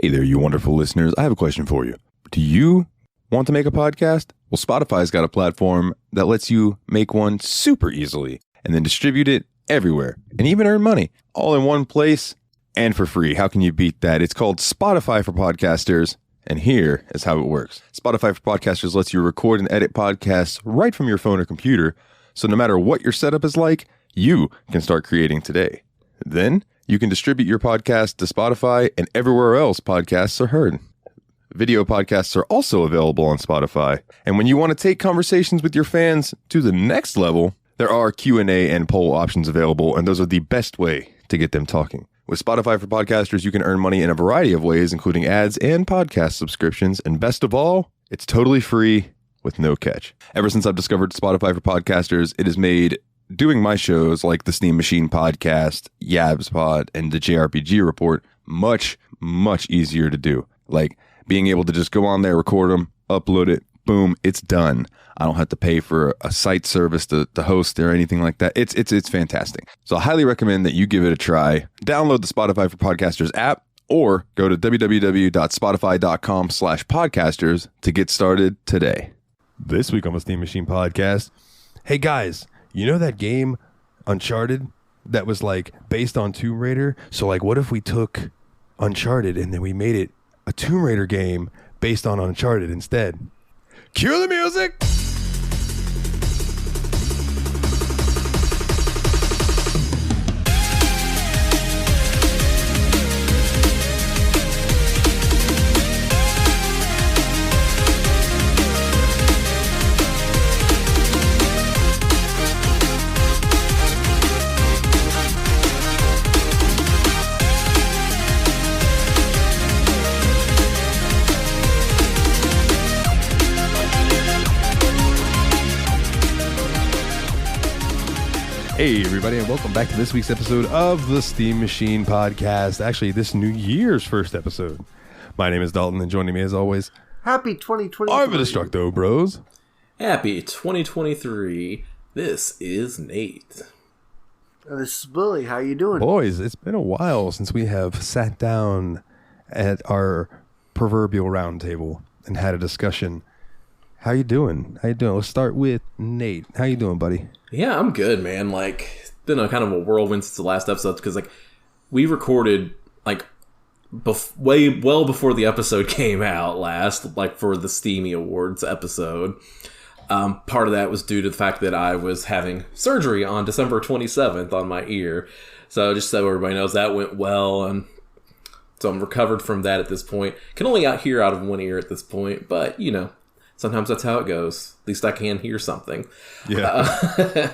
Hey there, you wonderful listeners. I have a question for you. Do you want to make a podcast? Well, Spotify's got a platform that lets you make one super easily and then distribute it everywhere and even earn money all in one place and for free. How can you beat that? It's called Spotify for Podcasters. And here is how it works. Spotify for Podcasters lets you record and edit podcasts right from your phone or computer. So no matter what your setup is like, you can start creating today. Then you can distribute your podcast to Spotify and everywhere else podcasts are heard. Video podcasts are also available on Spotify. And when you want to take conversations with your fans to the next level, there are Q&A and poll options available, and those are the best way to get them talking. With Spotify for Podcasters, you can earn money in a variety of ways, including ads and podcast subscriptions. And best of all, it's totally free with no catch. Ever since I've discovered Spotify for Podcasters, it has made doing my shows like the Steam Machine Podcast, Yabs Pod, and the JRPG Report much, much easier to do. Like being able to just go on there, record them, upload it, boom, it's done. I don't have to pay for a site service to host or anything like that. It's fantastic. So I highly recommend that you give it a try. Download the Spotify for Podcasters app or go to www.spotify.com/podcasters to get started today. This week on the Steam Machine Podcast, hey guys, you know that game Uncharted that was like based on Tomb Raider? So like what if we took Uncharted and then we made it a Tomb Raider game based on Uncharted instead? Cue the music! Hey everybody, and welcome back to this week's episode of the Steam Machine Podcast. Actually, this New Year's first episode. My name is Dalton, and joining me as always, Happy 2023. Arva Destructo Bros. Happy 2023. This is Nate. This is Billy. How you doing? Boys, it's been a while since we have sat down at our proverbial round table and had a discussion. How you doing? Let's start with Nate. How you doing, buddy? Yeah, I'm good, man. Like, it's been a kind of a whirlwind since the last episode because, like, we recorded like way well before the episode came out last, like for the Steamy Awards episode. Part of that was due to the fact that I was having surgery on December 27th on my ear. So just so everybody knows, that went well, and so I'm recovered from that at this point. Can only hear out of one ear at this point, but you know. Sometimes that's how it goes. At least I can hear something. Yeah.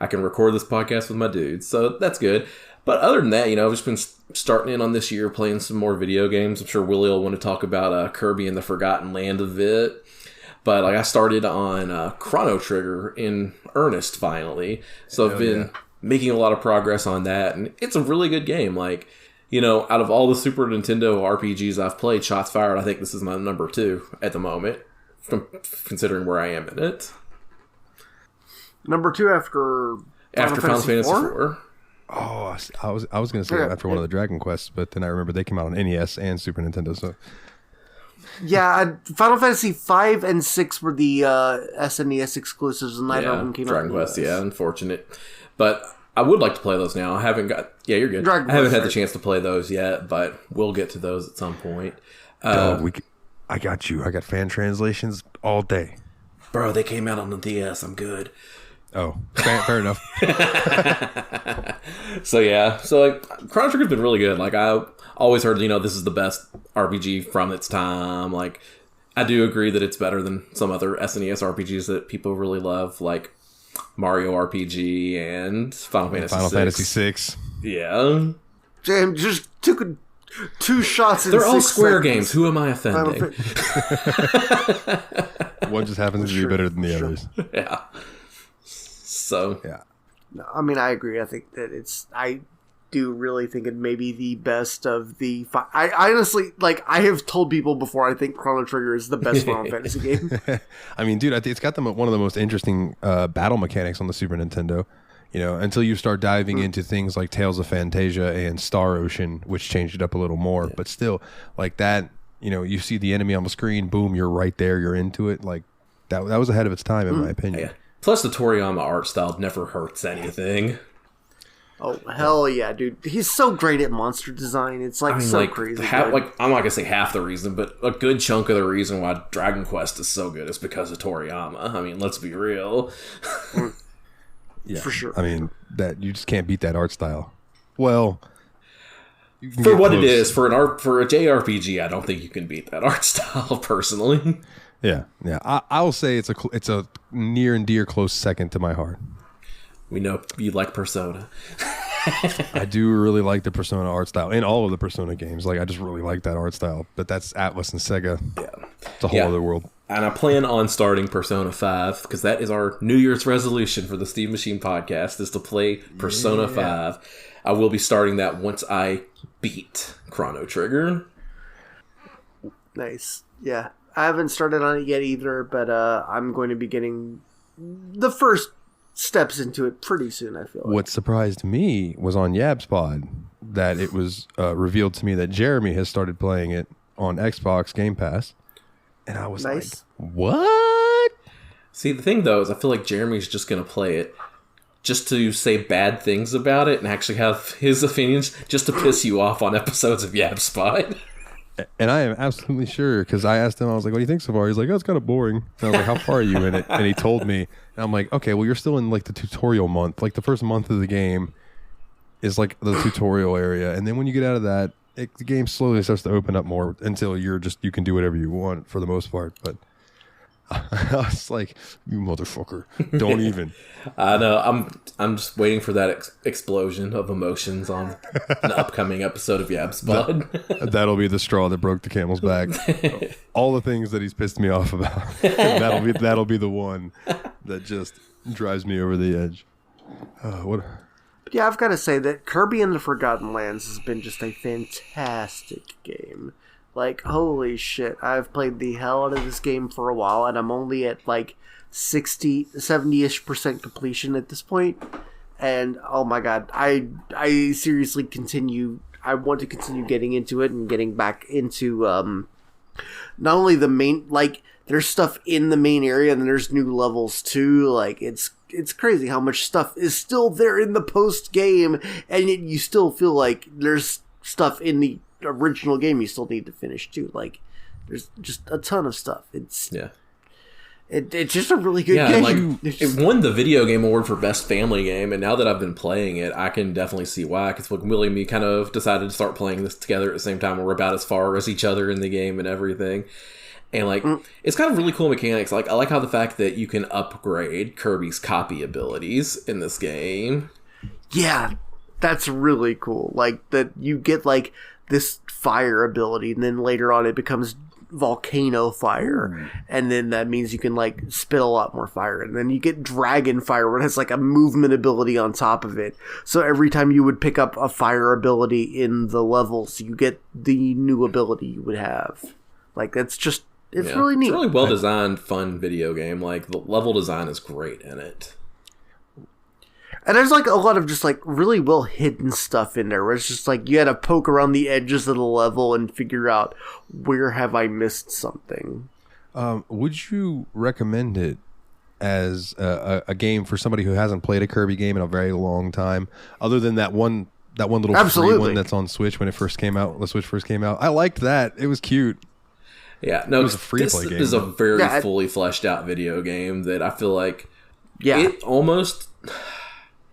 I can record this podcast with my dudes, so that's good. But other than that, you know, I've just been starting in on this year, playing some more video games. I'm sure Willie will want to talk about Kirby and the Forgotten Land a bit. But like, I started on Chrono Trigger in earnest finally. So I've been making a lot of progress on that, and it's a really good game. Like, you know, out of all the Super Nintendo RPGs I've played, shots fired, I think this is my number 2 at the moment. Considering where I am in it. Number 2 after Final Fantasy 4? Oh, I was going to say after one of the Dragon Quests, but then I remember they came out on NES and Super Nintendo. So yeah, Final Fantasy 5 and 6 were the SNES exclusives, and neither of them came out. Dragon Quest, yeah, unfortunate. But I would like to play those now. I haven't got. Yeah, you're good. Dragon I haven't Quest, had the chance to play those yet, but we'll get to those at some point. I got you. I got fan translations all day. Bro, they came out on the DS. I'm good. Oh, fair enough. So, yeah. So, like, Chrono Trigger's been really good. Like, I always heard, you know, this is the best RPG from its time. Like, I do agree that it's better than some other SNES RPGs that people really love, like Mario RPG and Final Fantasy VI. Yeah. Damn, just took 2 shots in 6 seconds. They're all Square games. Who am I offending? One just happens to be better than the others. Yeah. So. Yeah. No, I mean, I agree. I think that I do really think it may be the best of the... I honestly, like, I have told people before I think Chrono Trigger is the best Final Fantasy game. I mean, dude, I think it's got one of the most interesting battle mechanics on the Super Nintendo. You know, until you start diving into things like Tales of Fantasia and Star Ocean, which changed it up a little more. But still, like that, you know, you see the enemy on the screen, boom, you're right there, you're into it. Like that was ahead of its time, in my opinion. Yeah. Plus, the Toriyama art style never hurts anything. Oh, hell yeah, dude. He's so great at monster design. It's like crazy. I'm not going to say half the reason, but a good chunk of the reason why Dragon Quest is so good is because of Toriyama. I mean, let's be real. Yeah, for sure. I mean, that you just can't beat that art style. Well, for what it is, for a JRPG, I don't think you can beat that art style personally. Yeah. I'll say it's a near and dear close second to my heart. We know you like Persona. I do really like the Persona art style in all of the Persona games. Like, I just really like that art style. But that's Atlas and Sega. Yeah, it's a whole other world. And I plan on starting Persona 5 because that is our New Year's resolution for the Steam Machine podcast is to play Persona 5. I will be starting that once I beat Chrono Trigger. Nice. Yeah. I haven't started on it yet either, but I'm going to be getting the first steps into it pretty soon, I feel like. What surprised me was on Yab's Pod that it was revealed to me that Jeremy has started playing it on Xbox Game Pass. And I was like, what? See, the thing, though, is I feel like Jeremy's just going to play it just to say bad things about it and actually have his opinions just to piss you off on episodes of Yab's Pod. And I am absolutely sure, because I asked him, I was like, what do you think so far? He's like, oh, it's kind of boring. And I was like, how far are you in it? And he told me. And I'm like, okay, well, you're still in like the tutorial month. Like the first month of the game is like the tutorial area. And then when you get out of that, the game slowly starts to open up more until you can do whatever you want for the most part. But I was like, you motherfucker, don't even. I know. I'm just waiting for that explosion of emotions on an upcoming episode of Yab's Pod. That'll be the straw that broke the camel's back. All the things that he's pissed me off about. that'll be the one that just drives me over the edge. Yeah, I've got to say that Kirby and the Forgotten Lands has been just a fantastic game. Like, holy shit, I've played the hell out of this game for a while, and I'm only at like 70-ish% completion at this point. And, oh my god, I seriously I want to continue getting into it and getting back into, not only the main, like, there's stuff in the main area, and then there's new levels too. Like, it's crazy how much stuff is still there in the post-game, and yet you still feel like there's stuff in the original game you still need to finish too. Like, there's just a ton of stuff. It's just a really good game. Like, it won the video game award for best family game, and now that I've been playing it, I can definitely see why. Because Willie and me kind of decided to start playing this together at the same time, and we're about as far as each other in the game and everything. And like, it's kind of really cool mechanics. Like, I like how the fact that you can upgrade Kirby's copy abilities in this game. Yeah, that's really cool. Like, that you get like this fire ability, and then later on it becomes volcano fire, and then that means you can like spit a lot more fire, and then you get dragon fire where it has like a movement ability on top of it. So every time you would pick up a fire ability in the levels, you get the new ability you would have. Like, that's just it's really neat. It's a really well designed, fun video game. Like, the level design is great in it. And there's like a lot of just like really well hidden stuff in there where it's just like you had to poke around the edges of the level and figure out where have I missed something. Would you recommend it as a game for somebody who hasn't played a Kirby game in a very long time, other than that one little free one that's on Switch when the Switch first came out? I liked that. It was cute. Yeah, no, it was a free-to-play game. This is a very fully fleshed out video game that I feel like it almost...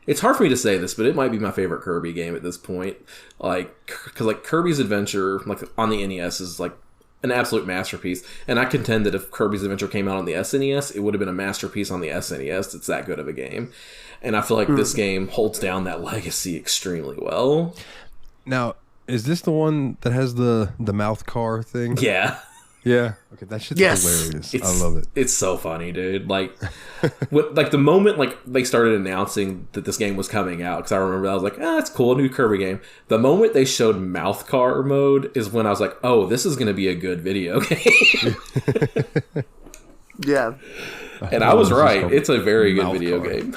It's hard for me to say this, but it might be my favorite Kirby game at this point. Like, because like Kirby's Adventure, like on the NES, is like an absolute masterpiece. And I contend that if Kirby's Adventure came out on the SNES, it would have been a masterpiece on the SNES. It's that good of a game, and I feel like this game holds down that legacy extremely well. Now, is this the one that has the mouth car thing? Yeah. Yeah. Okay, that shit's hilarious. I love it. It's so funny, dude. Like, like the moment like they started announcing that this game was coming out, because I remember I was like, it's cool, a new Kirby game. The moment they showed mouth car mode is when I was like, oh, this is going to be a good video game. Yeah. And I was right. It's a very good video game.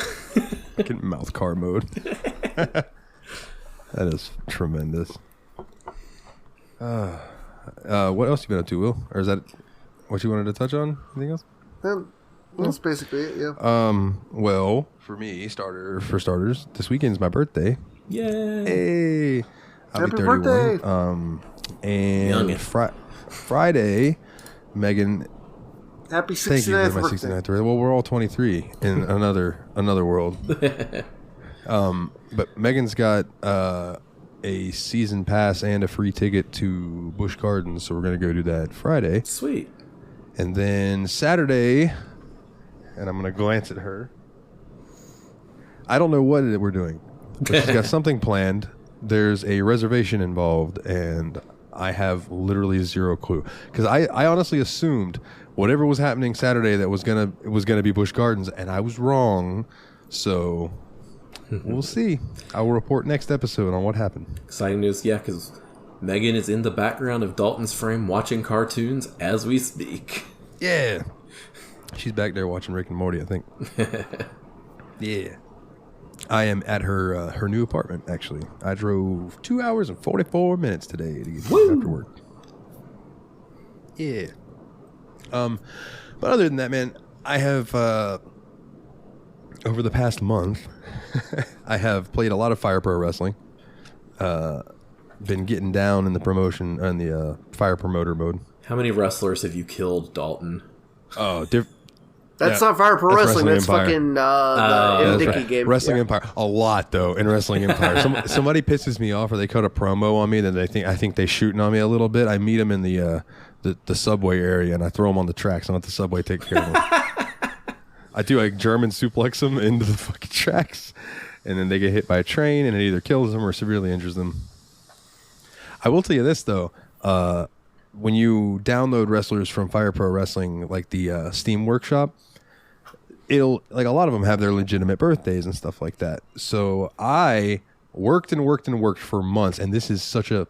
Fucking mouth car mode. That is tremendous. What else you been up to, Will? Or is that what you wanted to touch on? Anything else? That's basically it, yeah. Well, for me, for starters, this weekend's my birthday. Yay! Hey, I'll Happy be 31. birthday! And Friday, Megan. Happy 69th Thank you for my birthday. 69th birthday. Well, we're all 23 in another world. But Megan's got a season pass and a free ticket to Busch Gardens, so we're gonna go do that Friday. Sweet. And then Saturday, and I'm gonna glance at her. I don't know what we're doing, but she's got something planned. There's a reservation involved, and I have literally zero clue. Because I honestly assumed whatever was happening Saturday that was gonna be Busch Gardens, and I was wrong. So we'll see. I will report next episode on what happened. Exciting news, yeah, because Megan is in the background of Dalton's frame watching cartoons as we speak. Yeah. She's back there watching Rick and Morty, I think. Yeah. I am at her new apartment, actually. I drove 2 hours and 44 minutes today to get here after work. Yeah. But other than that, man, I have over the past month I have played a lot of Fire Pro Wrestling. Been getting down in the promotion and the fire promoter mode. How many wrestlers have you killed, Dalton? Oh, That's not Fire Pro Wrestling. That's Empire. fucking the That's Dicky right. game. Wrestling Yeah. Empire. A lot though in Wrestling Empire. Somebody pisses me off, or they cut a promo on me that I think they shooting on me a little bit. I meet them in the subway area, and I throw them on the tracks and let the subway take care of them. I do like German suplex them into the fucking tracks, and then they get hit by a train, and it either kills them or severely injures them. I will tell you this though. When you download wrestlers from Fire Pro Wrestling, like the Steam Workshop, it'll like a lot of them have their legitimate birthdays and stuff like that. So I worked for months, and this is such a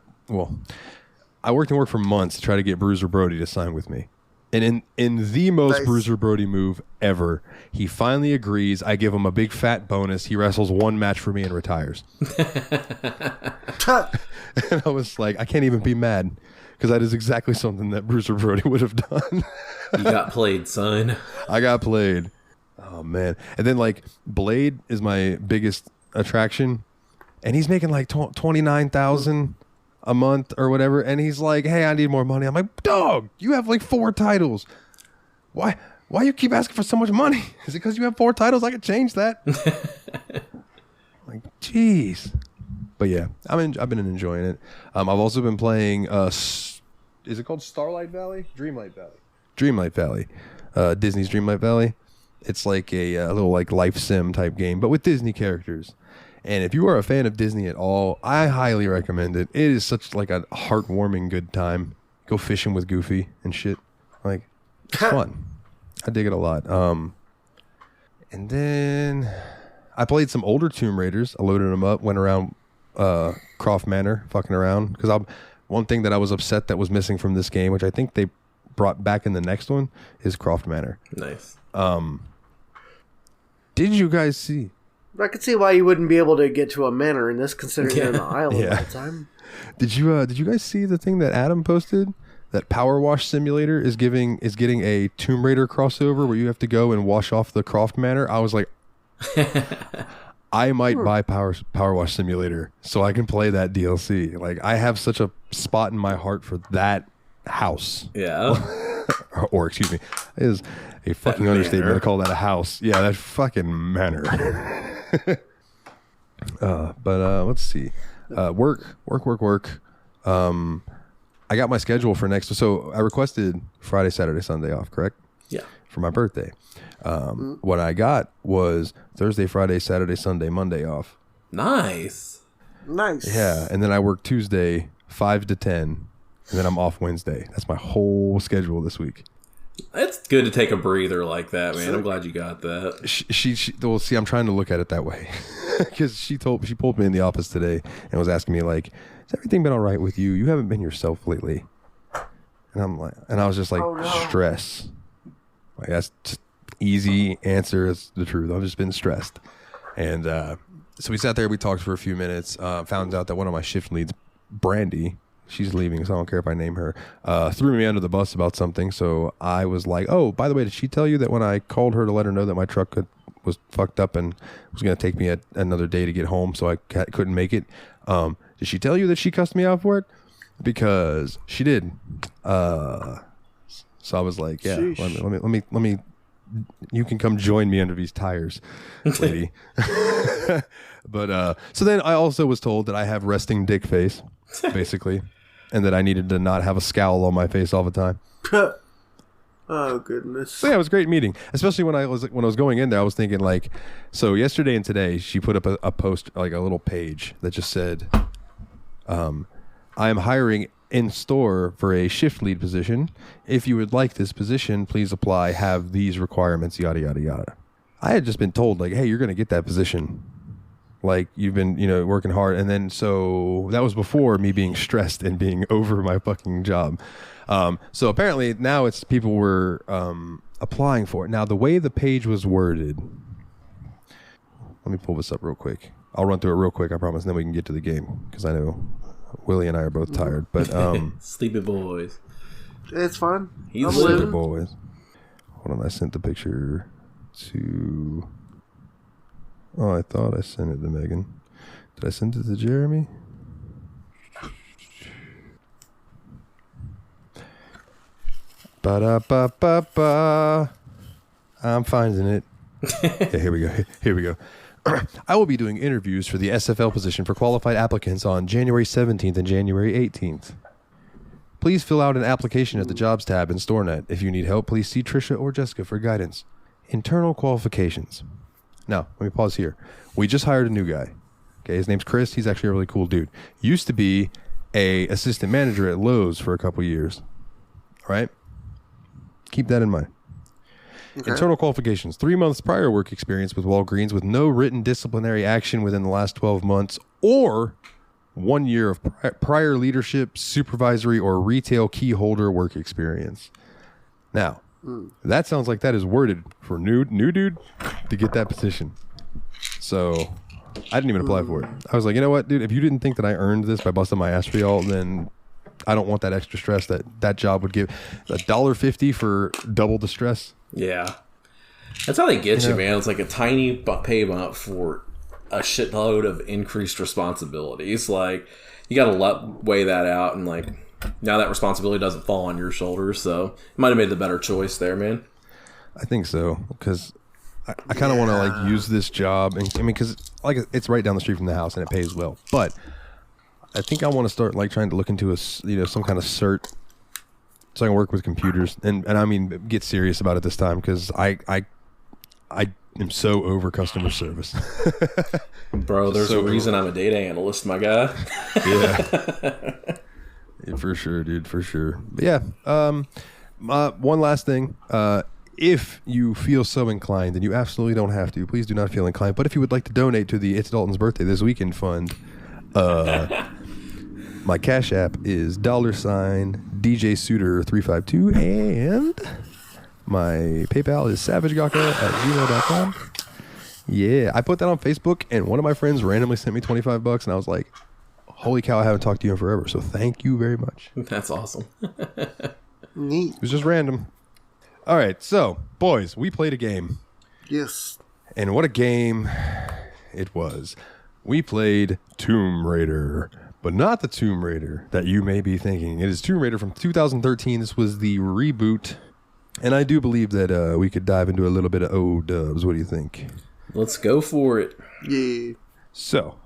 I worked and worked for months to try to get Bruiser Brody to sign with me. And in the most Nice. Bruiser Brody move ever, he finally agrees. I give him a big fat bonus. He wrestles one match for me and retires. And I was like, I can't even be mad, because that is exactly something that Bruiser Brody would have done. You got played, son. I got played. Oh, man. And then, like, Blade is my biggest attraction, and he's making, like, $29,000 a month or whatever, and he's like, hey, I need more money. I'm like, dog, you have, like, 4 titles. Why you keep asking for so much money? Is it because you have 4 titles? I could change that. Like, jeez. But, yeah, I've been enjoying it. I've also been playing, is it called Starlight Valley? Dreamlight Valley. Disney's Dreamlight Valley. It's like a little like life sim type game, but with Disney characters. And if you are a fan of Disney at all, I highly recommend it. It is such like a heartwarming good time. Go fishing with Goofy and shit. Like, it's fun. I dig it a lot. And then I played some older Tomb Raiders. I loaded them up, went around Croft Manor, fucking around. Because one thing that I was upset that was missing from this game, which I think they brought back in the next one, is Croft Manor. Nice. Did you guys see? I could see why you wouldn't be able to get to a manor in this, considering you're on the island Yeah. all the time. Did you guys see the thing that Adam posted? That Power Wash Simulator is getting a Tomb Raider crossover where you have to go and wash off the Croft Manor. I was like, I might buy Power Wash Simulator so I can play that DLC. Like, I have such a spot in my heart for that house. Yeah. or excuse me, it is a fucking understatement to call that a house. Yeah, that fucking manor. But let's see. Work. I got my schedule for next. So I requested Friday, Saturday, Sunday off, correct? Yeah. For my birthday. What I got was Thursday, Friday, Saturday, Sunday, Monday off. Nice. Nice. Yeah, and then I work Tuesday 5 to 10, and then I'm off Wednesday. That's my whole schedule this week. It's good to take a breather like that, man. I'm glad you got that. She well, see, I'm trying to look at it that way, because she pulled me in the office today and was asking me like, "Has everything been all right with you? You haven't been yourself lately." And I was just like, Oh, no. stress. Like, that's just easy answer. Is the truth. I've just been stressed. And so we sat there, we talked for a few minutes, found out that one of my shift leads, Brandy, she's leaving, so I don't care if I name her, threw me under the bus about something. So I was like, oh, by the way, did she tell you that when I called her to let her know that my truck was fucked up and was going to take me another day to get home, so I couldn't make it? Did she tell you that she cussed me out for it? Because she did. So I was like, yeah, let me. You can come join me under these tires, lady. But so then I also was told that I have resting dick face, basically, and that I needed to not have a scowl on my face all the time. Oh goodness! So yeah, it was a great meeting, especially when I was going in there. I was thinking like, so yesterday and today she put up a post, like a little page that just said, I am hiring in store for a shift lead position. If you would like this position, please apply. Have these requirements, yada yada yada. I had just been told like, hey, you're going to get that position. Like you've been, working hard. And then so that was before me being stressed and being over my fucking job. So apparently now it's people were applying for it. Now the way the page was worded, let me pull this up real quick. I'll run through it real quick, I promise, and then we can get to the game because I know Willie and I are both tired. But sleepy boys. It's fun. He's sleepy boys. Hold on, I sent the picture to. Oh, I thought I sent it to Megan. Did I send it to Jeremy? Ba-da-ba-ba-ba. I'm finding it. Yeah, here we go. Here we go. I will be doing interviews for the SFL position for qualified applicants on January 17th and January 18th. Please fill out an application at the Jobs tab in StoreNet. If you need help, please see Trisha or Jessica for guidance. Internal qualifications. Now, let me pause here. We just hired a new guy. Okay, his name's Chris. He's actually a really cool dude. Used to be a assistant manager at Lowe's for a couple years. All right? Keep that in mind. Okay. Internal qualifications. 3 months prior work experience with Walgreens with no written disciplinary action within the last 12 months or 1 year of prior leadership, supervisory, or retail key holder work experience. Now, that sounds like that is worded for new dude to get that position. So I didn't even apply for it. I was like, you know what, dude, if you didn't think that I earned this by busting my ass for y'all, then I don't want that extra stress that job would give. $1.50 for double the stress. Yeah. That's how they get you, man. It's like a tiny pay bump for a shitload of increased responsibilities. Like, you got to weigh that out, and like, now that responsibility doesn't fall on your shoulders, so you might have made the better choice there, man. I think so, because I kind of want to like use this job, and I mean, because like it's right down the street from the house and it pays well, but I think I want to start like trying to look into some kind of cert so I can work with computers, and I mean get serious about it this time, because I am so over customer service. Bro, there's a reason I'm a data analyst, my guy. Yeah, for sure, dude, for sure. But yeah, one last thing. If you feel so inclined, and you absolutely don't have to, please do not feel inclined, but if you would like to donate to the It's Dalton's Birthday This Weekend Fund, my Cash App is $DJ Suitor352, and my PayPal is savagegaka@gmail.com. Yeah, I put that on Facebook, and one of my friends randomly sent me $25, and I was like, holy cow, I haven't talked to you in forever, so thank you very much. That's awesome. Neat. It was just random. All right, so, boys, we played a game. Yes. And what a game it was. We played Tomb Raider, but not the Tomb Raider that you may be thinking. It is Tomb Raider from 2013. This was the reboot, and I do believe that we could dive into a little bit of O-dubs. What do you think? Let's go for it. Yeah. So,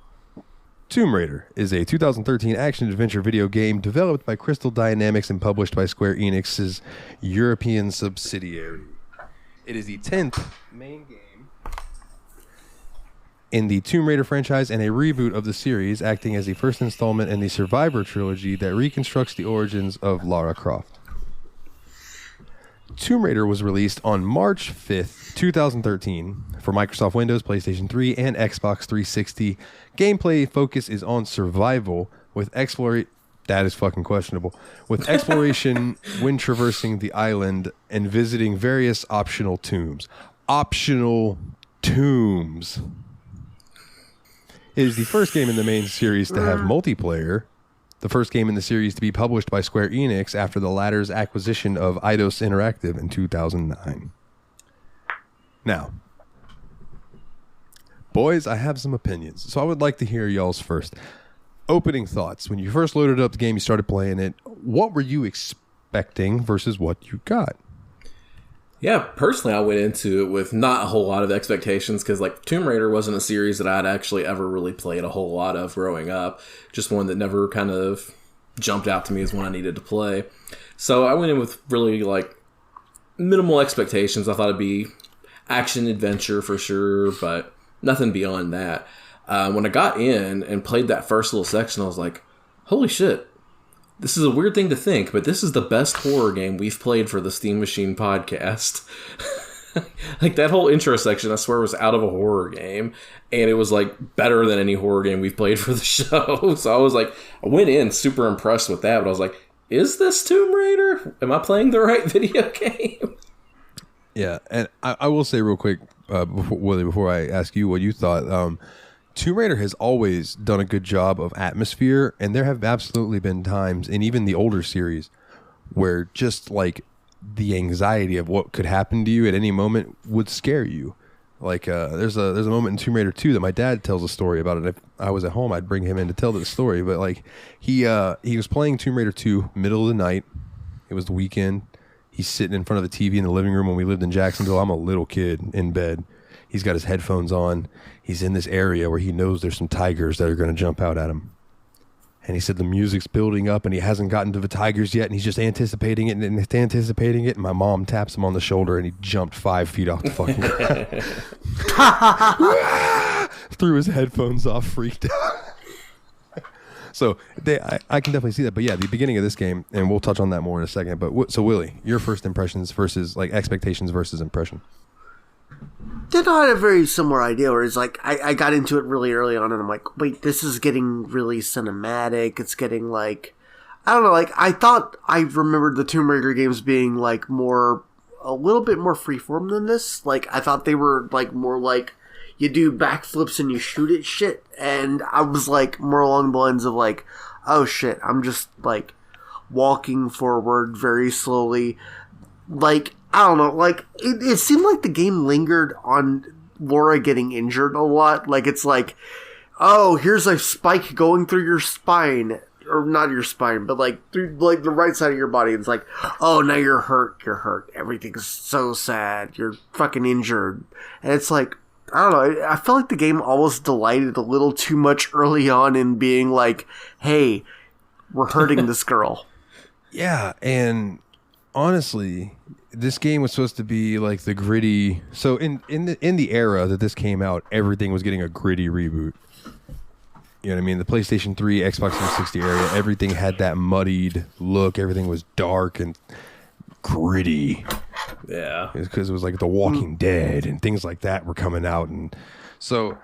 Tomb Raider is a 2013 action-adventure video game developed by Crystal Dynamics and published by Square Enix's European subsidiary. It is the 10th main game in the Tomb Raider franchise and a reboot of the series, acting as the first installment in the Survivor trilogy that reconstructs the origins of Lara Croft. Tomb Raider was released on March 5th, 2013 for Microsoft Windows, PlayStation 3, and Xbox 360. Gameplay focus is on survival with exploration. That is fucking questionable. With exploration when traversing the island and visiting various optional tombs. Optional tombs. It is the first game in the main series to have multiplayer. The first game in the series to be published by Square Enix after the latter's acquisition of Eidos Interactive in 2009. Now, boys, I have some opinions, so I would like to hear y'all's first. Opening thoughts. When you first loaded up the game, you started playing it, what were you expecting versus what you got? Yeah, personally, I went into it with not a whole lot of expectations because, like, Tomb Raider wasn't a series that I'd actually ever really played a whole lot of growing up. Just one that never kind of jumped out to me as one I needed to play. So I went in with really, like, minimal expectations. I thought it'd be action adventure for sure, but nothing beyond that. When I got in and played that first little section, I was like, holy shit. This is a weird thing to think, but this is the best horror game we've played for the Steam Machine podcast. Like, that whole intro section, I swear, was out of a horror game, and it was, like, better than any horror game we've played for the show. So I was like, I went in super impressed with that, but I was like, is this Tomb Raider? Am I playing the right video game? Yeah, and I will say real quick, Willie, before I ask you what you thought, Tomb Raider has always done a good job of atmosphere, and there have absolutely been times in even the older series where just like the anxiety of what could happen to you at any moment would scare you. Like there's a moment in Tomb Raider 2 that my dad tells a story about it. If I was at home, I'd bring him in to tell the story. But like he was playing Tomb Raider 2 middle of the night. It was the weekend. He's sitting in front of the TV in the living room when we lived in Jacksonville. I'm a little kid in bed. He's got his headphones on. He's in this area where he knows there's some tigers that are going to jump out at him. And he said the music's building up and he hasn't gotten to the tigers yet, and he's just anticipating it and anticipating it. And my mom taps him on the shoulder and he jumped 5 feet off the fucking ground. Threw his headphones off, freaked out. So I can definitely see that. But yeah, the beginning of this game, and we'll touch on that more in a second. But so Willie, your first impressions versus like expectations versus impression. Then I had a very similar idea where it's like I got into it really early on and I'm like, wait, this is getting really cinematic. It's getting like, I don't know, like I thought I remembered the Tomb Raider games being like a little bit more freeform than this. Like I thought they were like more like you do backflips and you shoot at shit. And I was like more along the lines of like, oh shit, I'm just like walking forward very slowly. Like, I don't know, like, it seemed like the game lingered on Laura getting injured a lot. Like, it's like, oh, here's a spike going through your spine. Or not your spine, but, like, through, like, the right side of your body. It's like, oh, now you're hurt. Everything's so sad. You're fucking injured. And it's like, I don't know, I felt like the game almost delighted a little too much early on in being like, hey, we're hurting this girl. Yeah, and honestly, this game was supposed to be like the gritty. So in the era that this came out, everything was getting a gritty reboot. You know what I mean? The PlayStation 3, Xbox 360 area, everything had that muddied look. Everything was dark and gritty. Yeah, because it was like The Walking Dead and things like that were coming out, and so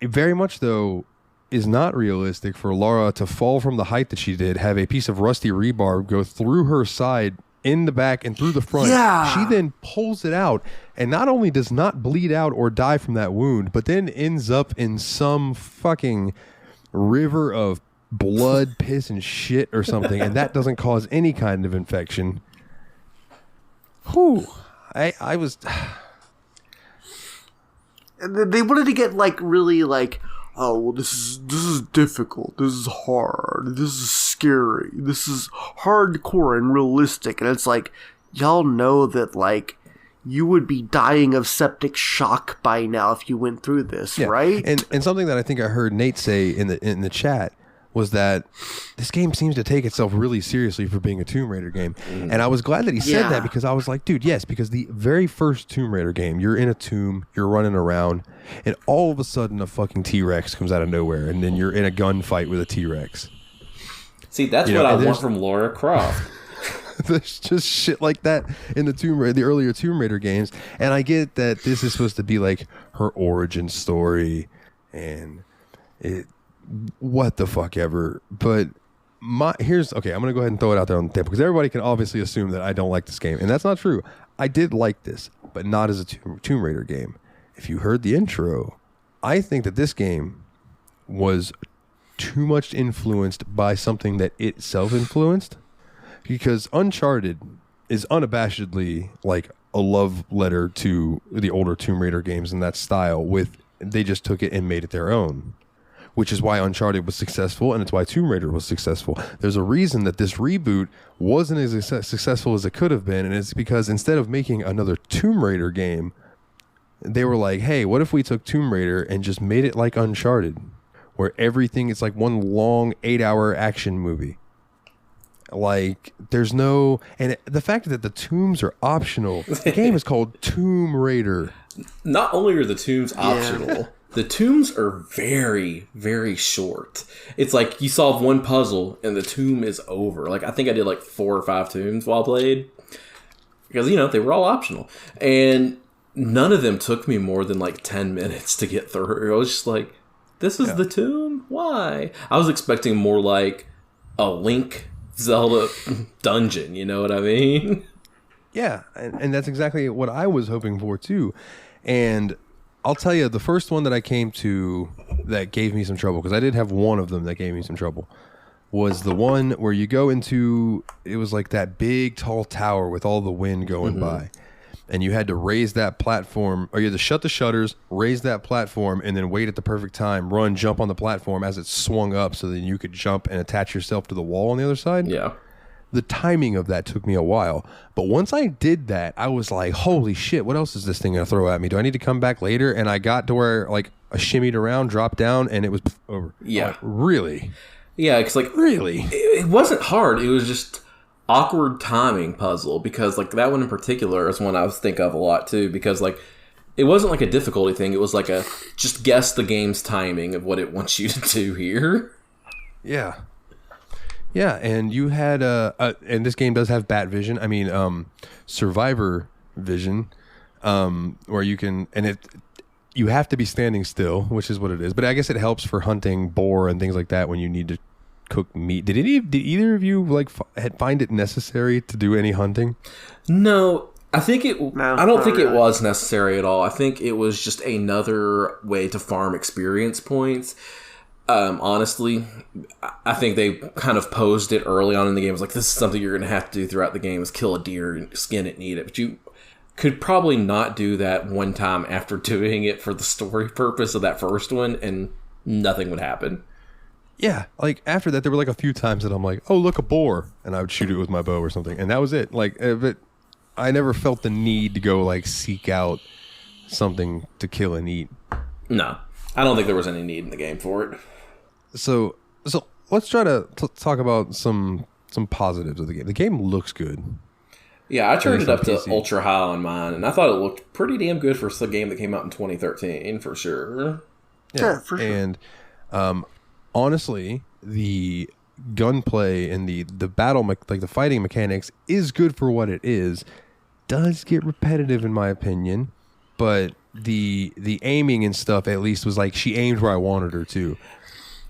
it very much though is not realistic for Laura to fall from the height that she did, have a piece of rusty rebar go through her side, in the back and through the front. Yeah. She then pulls it out and not only does not bleed out or die from that wound, but then ends up in some fucking river of blood, piss, and shit or something, and that doesn't cause any kind of infection. Whew. I was... They wanted to get, like, really, like, oh, well, this is difficult. This is hard. This is scary. This is hardcore and realistic. And it's like, y'all know that, like, you would be dying of septic shock by now if you went through this, yeah. Right? And something that I think I heard Nate say in the chat was that this game seems to take itself really seriously for being a Tomb Raider game. And I was glad that he said that, because I was like, dude, yes, because the very first Tomb Raider game, you're in a tomb, you're running around, and all of a sudden a fucking T-Rex comes out of nowhere, and then you're in a gunfight with a T-Rex. See, that's what I want from Lara Croft. There's just shit like that in the earlier Tomb Raider games, and I get that this is supposed to be like her origin story, and what the fuck ever. But I'm gonna go ahead and throw it out there on the table, because everybody can obviously assume that I don't like this game, and that's not true. I did like this, but not as a Tomb Raider game. If you heard the intro, I think that this game was too much influenced by something that it self-influenced, because Uncharted is unabashedly like a love letter to the older Tomb Raider games in that style. They just took it and made it their own, which is why Uncharted was successful, and it's why Tomb Raider was successful. There's a reason that this reboot wasn't as successful as it could have been, and it's because instead of making another Tomb Raider game, they were like, hey, what if we took Tomb Raider and just made it like Uncharted, where everything is like one long 8-hour action movie. Like, there's no... And the fact that the tombs are optional, the game is called Tomb Raider. Not only are the tombs optional, the tombs are very, very short. It's like you solve one puzzle and the tomb is over. Like, I think I did like 4 or 5 tombs while I played. Because, they were all optional. And none of them took me more than like 10 minutes to get through. I was just like, this is the tomb? Why? I was expecting more like a Link Zelda dungeon, you know what I mean? Yeah, and that's exactly what I was hoping for too. And I'll tell you, the first one that I came to that gave me some trouble, because I did have one of them that gave me some trouble, was the one where you go into, it was like that big tall tower with all the wind going by. And you had to raise that platform, or you had to shut the shutters, raise that platform, and then wait at the perfect time, jump on the platform as it swung up so then you could jump and attach yourself to the wall on the other side. Yeah. The timing of that took me a while. But once I did that, I was like, holy shit, what else is this thing going to throw at me? Do I need to come back later? And I got to where like I shimmied around, dropped down, and it was over. Yeah. Like, really? Yeah, because like... Really? It wasn't hard. It was just... awkward timing puzzle, because like that one in particular is one I was think of a lot too, because like it wasn't like a difficulty thing, it was like a just guess the game's timing of what it wants you to do here. Yeah, and you had and this game does have bat vision. I mean, survivor vision, where you can, and you have to be standing still, which is what it is. But I guess it helps for hunting boar and things like that when you need to cook meat. Did either of you like find it necessary to do any hunting? No, I think it. No, I don't think really. it was necessary at all. I think it was just another way to farm experience points. Honestly, I think they kind of posed it early on in the game. It was like, this is something you're going to have to do throughout the game, is kill a deer and skin it and eat it. But you could probably not do that one time after doing it for the story purpose of that first one, and nothing would happen. Yeah, like after that, there were like a few times that I'm like, oh, look, a boar. And I would shoot it with my bow or something. And that was it. Like, but I never felt the need to go like seek out something to kill and eat. No, I don't think there was any need in the game for it. So let's try to talk about some positives of the game. The game looks good. Yeah, I turned it up to PC. ultra high on mine, and I thought it looked pretty damn good for a game that came out in 2013, for sure. Yeah, for sure. And honestly, the gunplay and the battle, like the fighting mechanics, is good for what it is. Does get repetitive in my opinion, but the aiming and stuff at least was like she aimed where I wanted her to.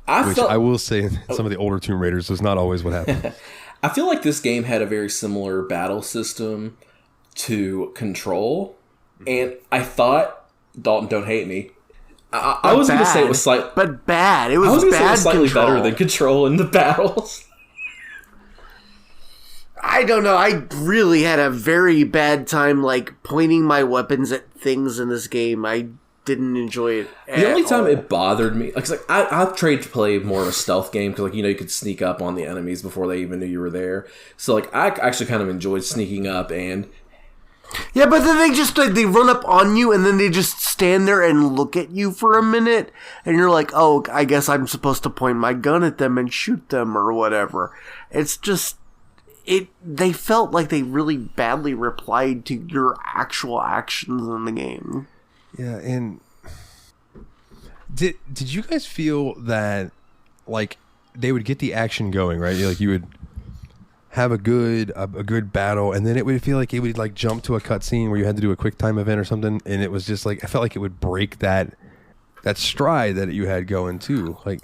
I will say some of the older Tomb Raiders was not always what happened. I feel like this game had a very similar battle system to Control, and I thought, Dalton, don't hate me, I was going to say it was slightly... But bad. It was bad. I was going to say it was slightly Control. better than Control in the battles. I don't know. I really had a very bad time, like, pointing my weapons at things in this game. I didn't enjoy it The only time all. it bothered me... Like, I've tried to play more of a stealth game, because, like, you could sneak up on the enemies before they even knew you were there. So, like, I actually kind of enjoyed sneaking up and... Yeah, but then they just, like, they run up on you, and then they just stand there and look at you for a minute, and you're like, oh, I guess I'm supposed to point my gun at them and shoot them or whatever. It's just... They felt like they really badly replied to your actual actions in the game. Yeah, and did you guys feel that like they would get the action going, right? Like you would have a good battle, and then it would feel like it would like jump to a cutscene where you had to do a quick time event or something, and it was just like I felt like it would break that stride that you had going too. Like,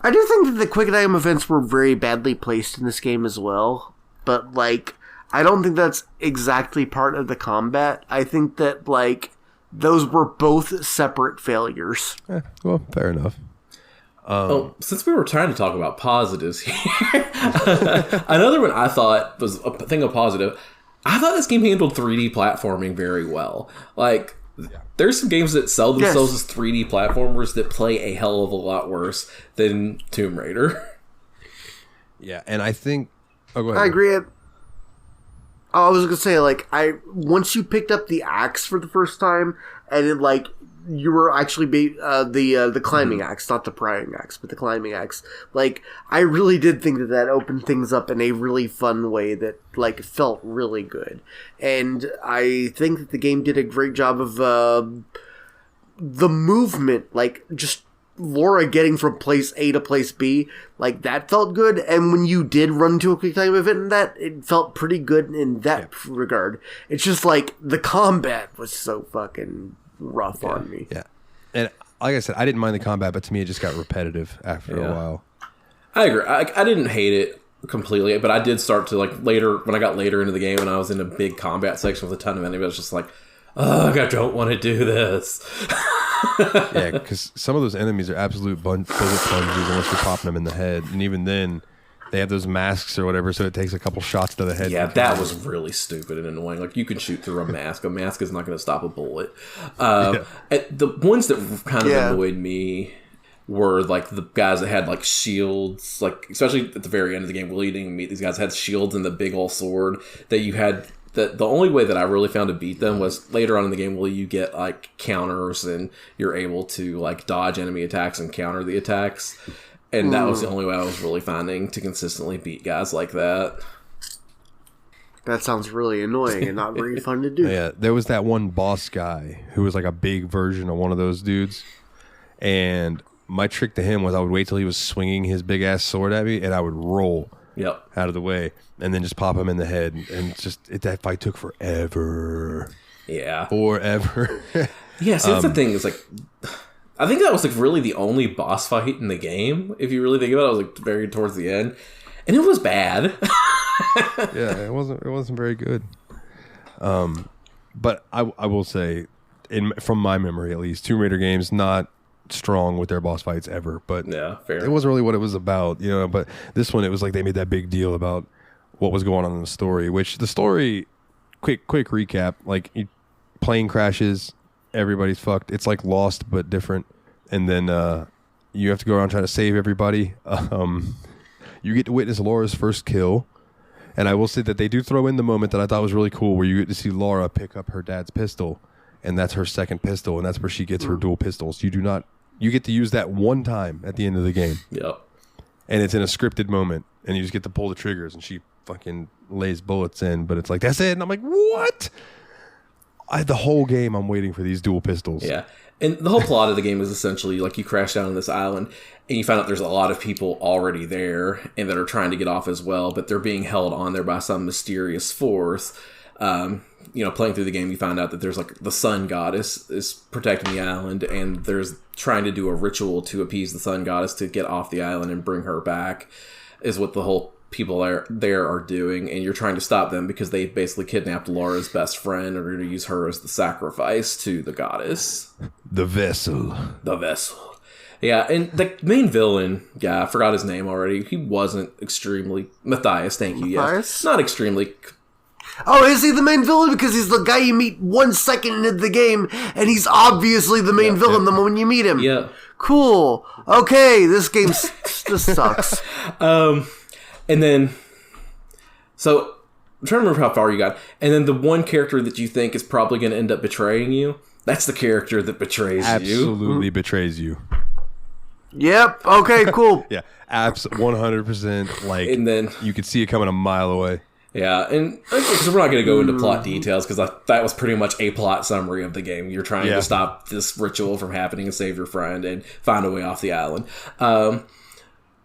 I do think that the quick time events were very badly placed in this game as well, but like I don't think that's exactly part of the combat. I think that like Those were both separate failures. Well, fair enough. Since we were trying to talk about positives here, another one I thought was a thing of positive. I thought this game handled 3D platforming very well. Like, there's some games that sell themselves as 3D platformers that play a hell of a lot worse than Tomb Raider. Yeah, and I think... Oh, go ahead. I agree. I was gonna say, like, once you picked up the axe for the first time, and it, like, you were actually the climbing axe, not the prying axe, but the climbing axe. Like, I really did think that opened things up in a really fun way that, like, felt really good. And I think that the game did a great job of the movement, like, just Laura getting from place A to place B, like, that felt good. And when you did run into a quick time event, it felt pretty good in that regard. It's just like the combat was so fucking rough on me. Yeah, and like I said, I didn't mind the combat, but to me, it just got repetitive after a while. I agree. I didn't hate it completely, but I did start to, like, later when I got later into the game and I was in a big combat section with a ton of enemies. I was just like, ugh, I don't want to do this. Yeah, because some of those enemies are absolute bullet sponges unless you're popping them in the head. And even then, they have those masks or whatever, so it takes a couple shots to the head. Yeah, that was really stupid and annoying. Like, you can shoot through a mask. A mask is not going to stop a bullet. The ones that kind of annoyed me were, like, the guys that had, like, shields. Like, especially at the very end of the game, where you didn't meet these guys, had shields and the big old sword that you had... The only way that I really found to beat them was later on in the game where you get, like, counters and you're able to, like, dodge enemy attacks and counter the attacks. And that was the only way I was really finding to consistently beat guys like that. That sounds really annoying and not very fun to do. Yeah, there was that one boss guy who was like a big version of one of those dudes. And my trick to him was I would wait till he was swinging his big-ass sword at me, and I would roll out of the way and then just pop him in the head. And that fight took forever. Yeah. Forever. Yeah, see, that's the thing. It's like... I think that was, like, really the only boss fight in the game. If you really think about it, it was, like, very towards the end, and it was bad. Yeah, it wasn't very good. But I will say, from my memory at least, Tomb Raider games not strong with their boss fights ever. But yeah, fair. It wasn't really what it was about, you know. But this one, it was like they made that big deal about what was going on in the story. Which the story, quick recap, like plane crashes. Everybody's fucked. It's like Lost, but different. And then you have to go around trying to save everybody. You get to witness Laura's first kill. And I will say that they do throw in the moment that I thought was really cool where you get to see Laura pick up her dad's pistol. And that's her second pistol. And that's where she gets her dual pistols. You get to use that one time at the end of the game. Yep. And it's in a scripted moment. And you just get to pull the triggers. And she fucking lays bullets in. But it's like, that's it. And I'm like, what? The whole game, I'm waiting for these dual pistols. Yeah. And the whole plot of the game is essentially, like, you crash down on this island, and you find out there's a lot of people already there, and that are trying to get off as well, but they're being held on there by some mysterious force. Playing through the game, you find out that there's, like, the sun goddess is protecting the island, and there's trying to do a ritual to appease the sun goddess to get off the island and bring her back, is what the whole people there are doing, and you're trying to stop them because they basically kidnapped Laura's best friend and are going to use her as the sacrifice to the goddess. The vessel. Yeah, and the main villain guy, I forgot his name already. He wasn't extremely... Matthias, thank you. Matthias? Yes. Not extremely... Oh, is he the main villain? Because he's the guy you meet 1 second into the game, and he's obviously the main villain the moment you meet him. Yeah. Cool. Okay, this game just sucks. And then, so, I'm trying to remember how far you got. And then the one character that you think is probably going to end up betraying you, that's the character that betrays you. Absolutely betrays you. Yep. Okay, cool. Yeah, 100%. Like, and then you could see it coming a mile away. Yeah, and because we're not going to go into plot details, because that was pretty much a plot summary of the game. You're trying to stop this ritual from happening and save your friend and find a way off the island.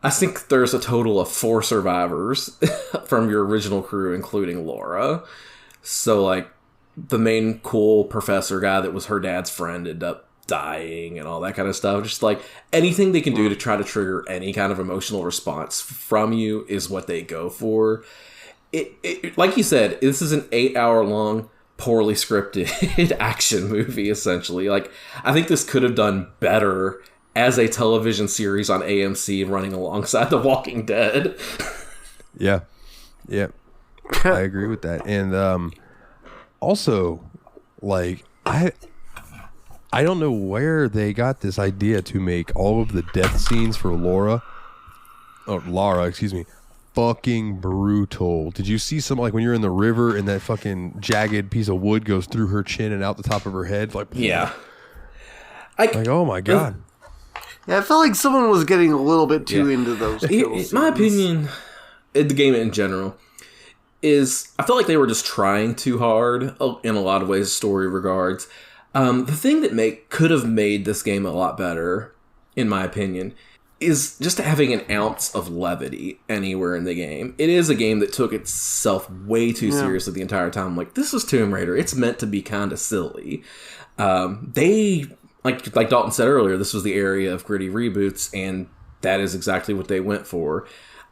I think there's a total of 4 survivors from your original crew, including Laura. So, like, the main cool professor guy that was her dad's friend ended up dying and all that kind of stuff. Just, like, anything they can do to try to trigger any kind of emotional response from you is what they go for. It like you said, this is an 8-hour-long poorly scripted action movie, essentially. Like, I think this could have done better as a television series on AMC running alongside The Walking Dead. Yeah. I agree with that. And also, like, I don't know where they got this idea to make all of the death scenes for Lara, fucking brutal. Did you see some, like, when you're in the river and that fucking jagged piece of wood goes through her chin and out the top of her head? Like, yeah. Like, oh my God. Yeah, I felt like someone was getting a little bit too into those kill scenes. My opinion, the game in general, is I feel like they were just trying too hard in a lot of ways, story regards. The thing that could have made this game a lot better, in my opinion, is just having an ounce of levity anywhere in the game. It is a game that took itself way too seriously the entire time. Like, this is Tomb Raider. It's meant to be kind of silly. They, like Dalton said earlier, this was the area of gritty reboots, and that is exactly what they went for.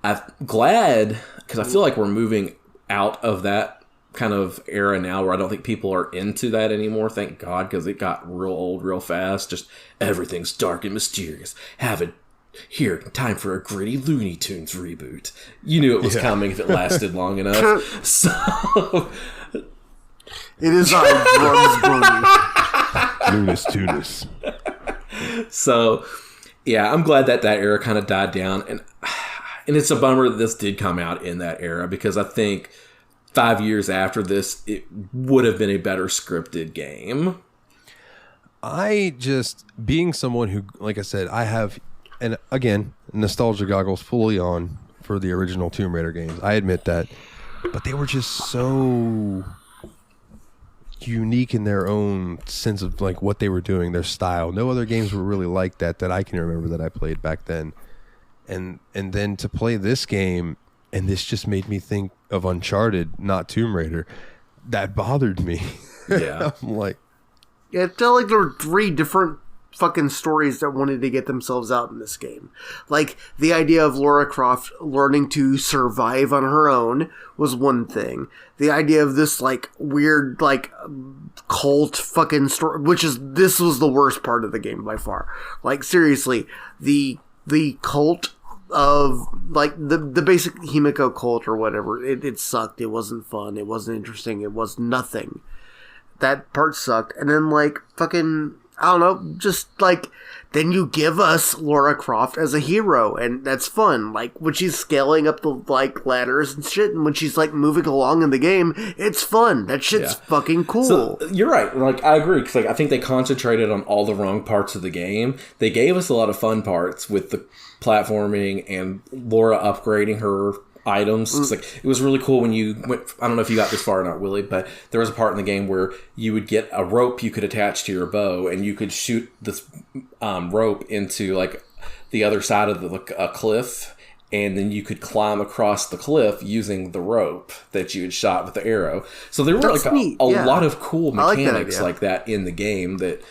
I'm glad, because I feel like we're moving out of that kind of era now where I don't think people are into that anymore. Thank God, because it got real old real fast. Just everything's dark and mysterious. Here, time for a gritty Looney Tunes reboot. You knew it was coming if it lasted long enough. So it is our drugs, Lunas Tunis. So, yeah, I'm glad that era kind of died down, and it's a bummer that this did come out in that era, because I think 5 years after this, it would have been a better scripted game. Being someone who, like I said, I have, and again, nostalgia goggles fully on for the original Tomb Raider games. I admit that, but they were just so unique in their own sense of, like, what they were doing, their style. No other games were really like that I can remember that I played back then. And then to play this game, and this just made me think of Uncharted, not Tomb Raider. That bothered me. Yeah. I'm like... Yeah, it felt like there were 3 different fucking stories that wanted to get themselves out in this game. Like, the idea of Lara Croft learning to survive on her own was one thing. The idea of this, like, weird, like, cult fucking story, this was the worst part of the game by far. Like, seriously, the cult of, like, the basic Himiko cult or whatever, it sucked. It wasn't fun. It wasn't interesting. It was nothing. That part sucked. And then, like, fucking, I don't know, just, like, then you give us Lara Croft as a hero, and that's fun. Like, when she's scaling up the, like, ladders and shit, and when she's, like, moving along in the game, it's fun. That shit's fucking cool. So, you're right. Like, I agree, because, like, I think they concentrated on all the wrong parts of the game. They gave us a lot of fun parts with the platforming and Laura upgrading her items. It's like, it was really cool when you went, I don't know if you got this far or not, Willie, but there was a part in the game where you would get a rope you could attach to your bow, and you could shoot this rope into, like, the other side of a cliff, and then you could climb across the cliff using the rope that you had shot with the arrow. So there were That's like neat. a lot of cool mechanics like that in the game that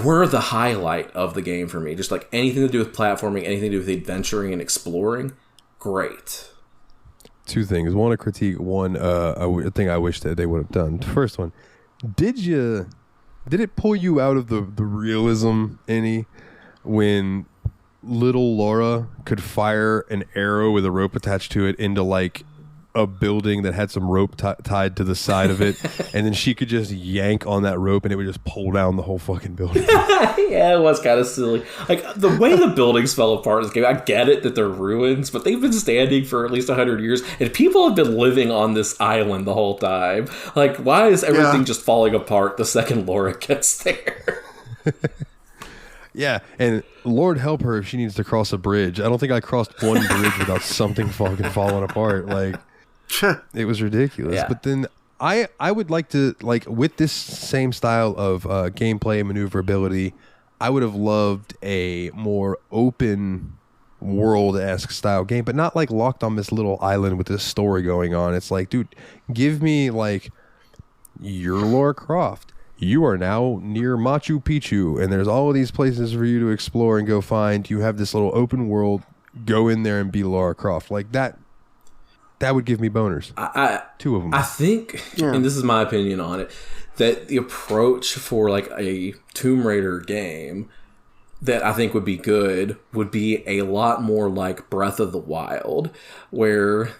were the highlight of the game for me. Just like anything to do with platforming, anything to do with adventuring and exploring, great. 2 things. One, a critique. One, a thing I wish that they would have done. The first one, did it pull you out of the realism any when little Laura could fire an arrow with a rope attached to it into, like, a building that had some rope tied to the side of it, and then she could just yank on that rope and it would just pull down the whole fucking building? Yeah, it was kind of silly. Like, the way the buildings fell apart in this game, I get it that they're ruins, but they've been standing for at least 100 years, and people have been living on this island the whole time. Like, why is everything just falling apart the second Laura gets there? Yeah, and Lord help her if she needs to cross a bridge. I don't think I crossed one bridge without something fucking falling apart. Like, it was ridiculous. Yeah. But then I would like to, like, with this same style of gameplay and maneuverability, I would have loved a more open world-esque style game, but not, like, locked on this little island with this story going on. It's like, dude, give me, like, you're Lara Croft. You are now near Machu Picchu, and there's all of these places for you to explore and go find. You have this little open world. Go in there and be Lara Croft. Like that. that would give me boners. Two of them. I think, and this is my opinion on it, that the approach for like a Tomb Raider game that I think would be good would be a lot more like Breath of the Wild, where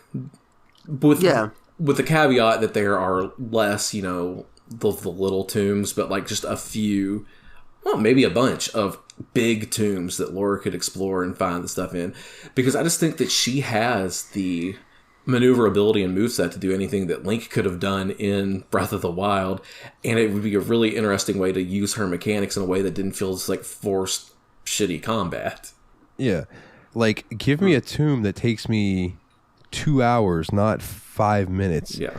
with the caveat that there are less, you know, the little tombs, but like just a few, well, maybe a bunch of big tombs that Laura could explore and find the stuff in. Because I just think that she has the maneuverability and moveset to do anything that Link could have done in Breath of the Wild, and it would be a really interesting way to use her mechanics in a way that didn't feel just like forced, shitty combat. Yeah. Like, give me a tomb that takes me 2 hours, not 5 minutes. Yeah.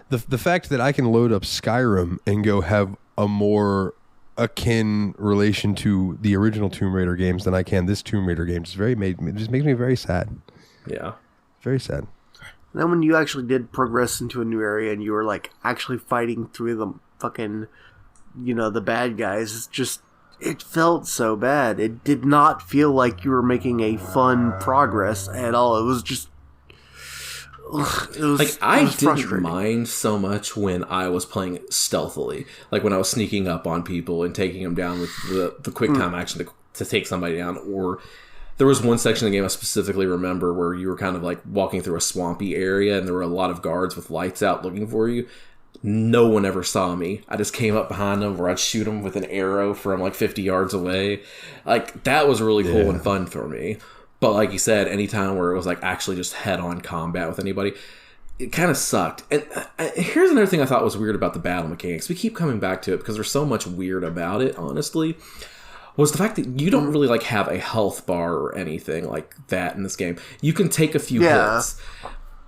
The fact that I can load up Skyrim and go have a more akin relation to the original Tomb Raider games than I can this Tomb Raider game just makes me very sad. Yeah. Very sad. And then when you actually did progress into a new area and you were like actually fighting through the fucking, you know, the bad guys, it's just, it felt so bad. It did not feel like you were making a fun progress at all. It was just, I didn't mind so much when I was playing stealthily, like when I was sneaking up on people and taking them down with the quick time action to take somebody down. Or there was one section of the game I specifically remember where you were kind of like walking through a swampy area and there were a lot of guards with lights out looking for you. No one ever saw me. I just came up behind them, or I'd shoot them with an arrow from like 50 yards away. Like, that was really cool and fun for me. But like you said, any time where it was like actually just head-on combat with anybody, it kind of sucked. And here's another thing I thought was weird about the battle mechanics. We keep coming back to it because there's so much weird about it, honestly, was the fact that you don't really like have a health bar or anything like that in this game. You can take a few hits,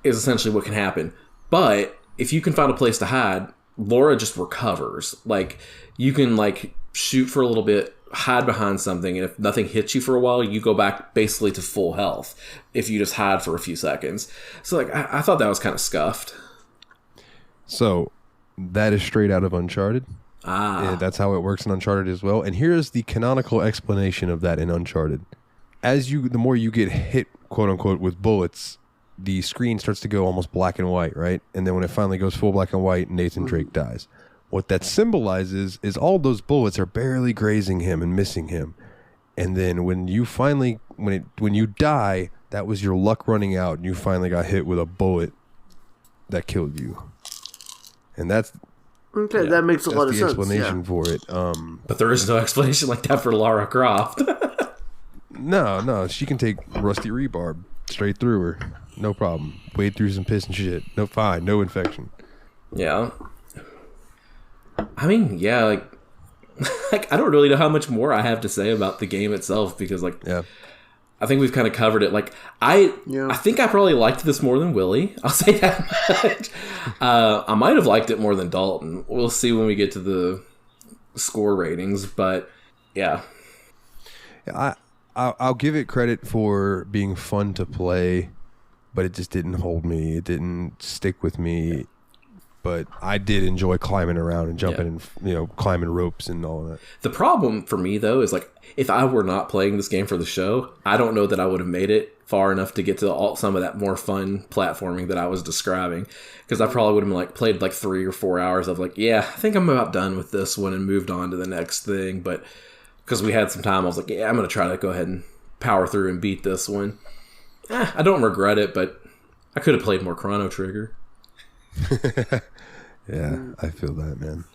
is essentially what can happen. But if you can find a place to hide, Laura just recovers. Like, you can like shoot for a little bit, hide behind something, and if nothing hits you for a while, you go back basically to full health if you just hide for a few seconds. So like, I thought that was kind of scuffed. So that is straight out of Uncharted. Yeah, that's how it works in Uncharted as well. And here's the canonical explanation of that in Uncharted. The more you get hit, quote unquote, with bullets, the screen starts to go almost black and white, right? And then when it finally goes full black and white, Nathan Drake dies. What that symbolizes is all those bullets are barely grazing him and missing him. And then when you finally, when you die, that was your luck running out, and you finally got hit with a bullet that killed you. And that's okay. That makes a lot of sense. That's the explanation for it. But there is no explanation like that for Lara Croft. No, she can take rusty rebarb straight through her, no problem. Wade through some piss and shit. No, fine, no infection. Yeah. I mean, yeah, like I don't really know how much more I have to say about the game itself because, I think we've kind of covered it. Like, I think I probably liked this more than Willie. I'll say that much. I might have liked it more than Dalton. We'll see when we get to the score ratings, but yeah. I'll give it credit for being fun to play, but it just didn't hold me. It didn't stick with me. But I did enjoy climbing around and jumping and, climbing ropes and all that. The problem for me, though, is like, if I were not playing this game for the show, I don't know that I would have made it far enough to get to some of that more fun platforming that I was describing. Because I probably would have been like played like 3 or 4 hours of like, yeah, I think I'm about done with this one and moved on to the next thing. But because we had some time, I was like, yeah, I'm going to try to go ahead and power through and beat this one. I don't regret it, but I could have played more Chrono Trigger. Yeah, I feel that, man.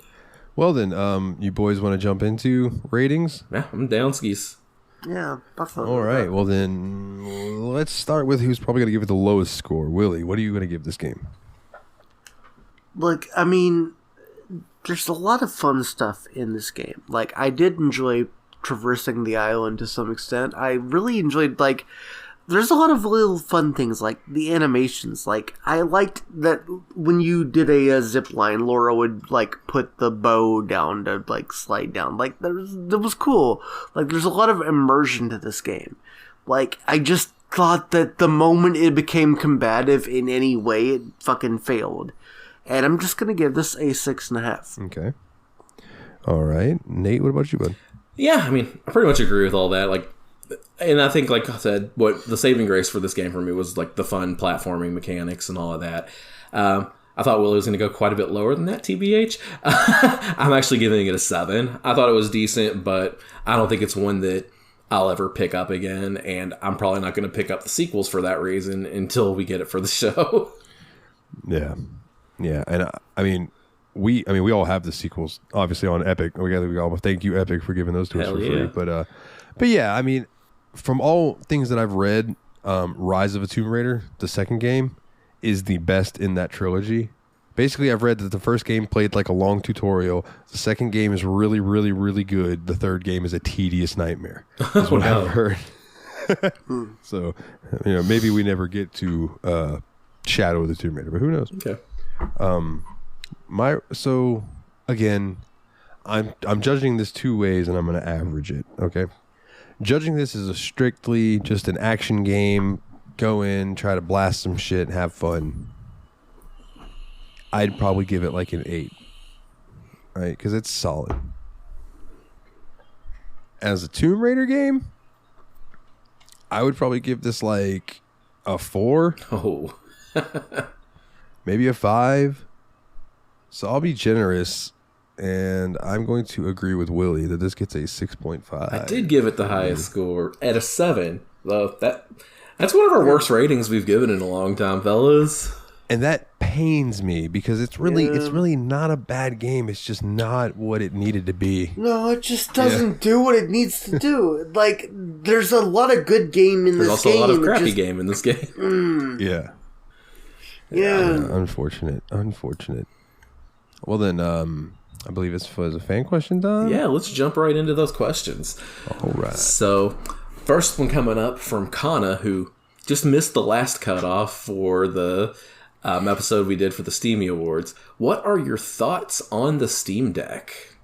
Well then, you boys want to jump into ratings? Yeah, I'm down skis. Yeah, all right. Well then, let's start with who's probably going to give it the lowest score. Willie, what are you going to give this game? Look, I mean, there's a lot of fun stuff in this game. Like, I did enjoy traversing the island to some extent. I really enjoyed, like, there's a lot of little fun things, like the animations. Like, I liked that when you did a zip line, Laura would, like, put the bow down to, like, slide down. Like, that was cool. Like, there's a lot of immersion to this game. Like, I just thought that the moment it became combative in any way, it fucking failed. And I'm just gonna give this a 6.5. Okay. All right. Nate, what about you, bud? Yeah, I mean, I pretty much agree with all that. Like, And I think, like I said, what the saving grace for this game for me was like the fun platforming mechanics and all of that. I thought Willie was going to go quite a bit lower than that, TBH. I'm actually giving it a 7. I thought it was decent, but I don't think it's one that I'll ever pick up again, and I'm probably not going to pick up the sequels for that reason until we get it for the show. Yeah, and I mean, we all have the sequels, obviously on Epic. We all thank you, Epic, for giving those to us for free. But yeah, I mean, from all things that I've read, Rise of a Tomb Raider, the second game, is the best in that trilogy. Basically, I've read that the first game played like a long tutorial. The second game is really, really, really good. The third game is a tedious nightmare. That's what I've heard. So, maybe we never get to Shadow of the Tomb Raider, but who knows? Okay. So again, I'm judging this two ways, and I'm going to average it. Okay, judging this as a strictly just an action game. Go in, try to blast some shit, have fun. I'd probably give it like an 8, right? Because it's solid. As a Tomb Raider game, I would probably give this like a 4. Oh. Maybe a 5. So I'll be generous, and I'm going to agree with Willie that this gets a 6.5. I did give it the highest score at a 7. Though that's one of our worst ratings we've given in a long time, fellas. And that pains me because it's really not a bad game. It's just not what it needed to be. No, it just doesn't do what it needs to do. Like, there's a lot of good game in this game. There's also a lot of crappy game in this game. Yeah. Unfortunate. Well then, I believe it's for the fan question time. Yeah, let's jump right into those questions. All right. So, first one coming up from Kana, who just missed the last cutoff for the episode we did for the Steamy Awards. What are your thoughts on the Steam Deck?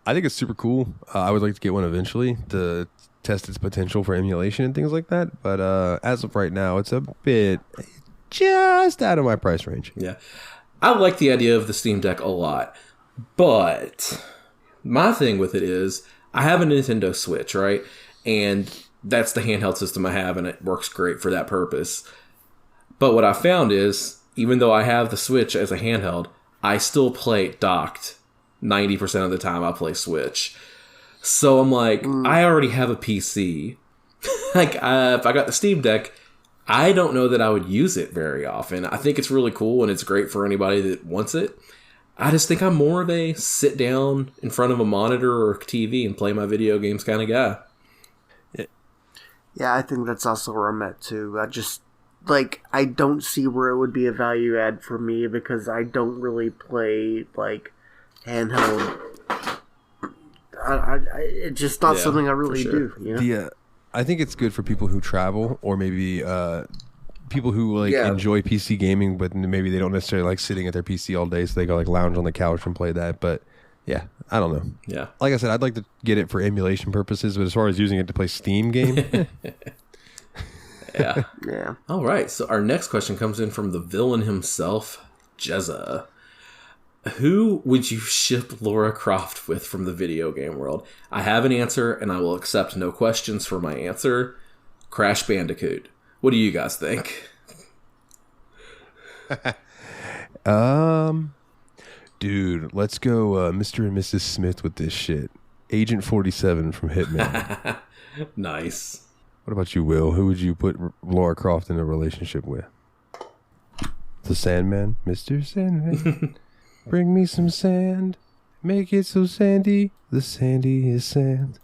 I think it's super cool. I would like to get one eventually to test its potential for emulation and things like that. But as of right now, it's a bit just out of my price range. Yeah. I like the idea of the Steam Deck a lot. But my thing with it is I have a Nintendo Switch, right? And that's the handheld system I have, and it works great for that purpose. But what I found is, even though I have the Switch as a handheld, I still play docked 90% of the time I play Switch. So I'm like, I already have a PC. Like, if I got the Steam Deck, I don't know that I would use it very often. I think it's really cool, and it's great for anybody that wants it. I just think I'm more of a sit down in front of a monitor or a TV and play my video games kind of guy. Yeah, I think that's also where I'm at, too. I don't see where it would be a value add for me because I don't really play, handheld. It's just not something I really do. I think it's good for people who travel, or maybe people who enjoy PC gaming, but maybe they don't necessarily like sitting at their PC all day, so they go lounge on the couch and play that. But yeah, I don't know. Yeah, like I said, I'd like to get it for emulation purposes, but as far as using it to play Steam game. Yeah. All right. So our next question comes in from the villain himself, Jezza. Who would you ship Lara Croft with from the video game world? I have an answer, and I will accept no questions for my answer. Crash Bandicoot. What do you guys think? Dude, let's go Mr. and Mrs. Smith with this shit. Agent 47 from Hitman. Nice. What about you, Will? Who would you put Lara Croft in a relationship with? The Sandman? Mr. Sandman. Bring me some sand. Make it so sandy. The sandy is sand.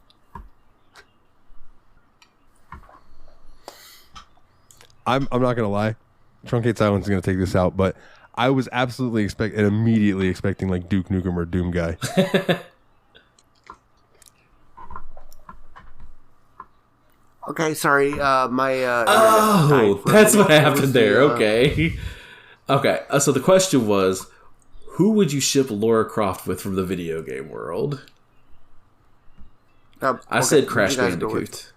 I'm not going to lie. Truncate's Island's going to take this out, but I was absolutely immediately expecting Duke Nukem or Doom Guy. Okay, sorry. My that's what happened there. Okay. Okay. So the question was, who would you ship Lara Croft with from the video game world? I said Crash Bandicoot.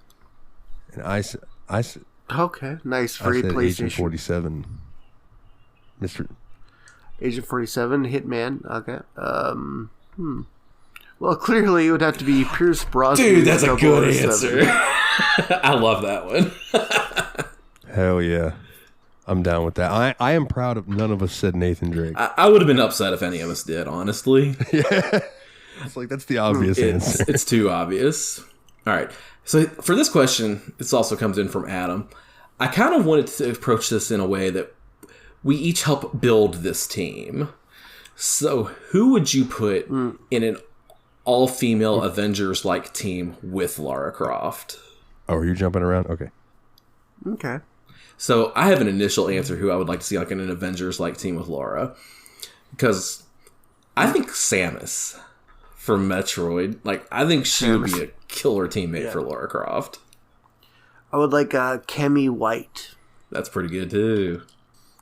And I said okay, nice free PlayStation. Agent 47. Mr. Agent 47, Hitman. Okay. Well, clearly it would have to be Pierce Brosnan. Dude, that's a good answer. I love that one. Hell yeah. I'm down with that. I am proud of none of us said Nathan Drake. I would have been upset if any of us did, honestly. Yeah. It's like, that's the obvious answer. It's too obvious. All right. So for this question, this also comes in from Adam. I kind of wanted to approach this in a way that we each help build this team. So who would you put in an all-female Avengers-like team with Lara Croft? Oh, are you jumping around? Okay. Okay. So I have an initial answer who I would like to see like in an Avengers-like team with Lara. Because I think Samus from Metroid, like I think she would be a killer teammate for Lara Croft. I would like Cammy White. That's pretty good too.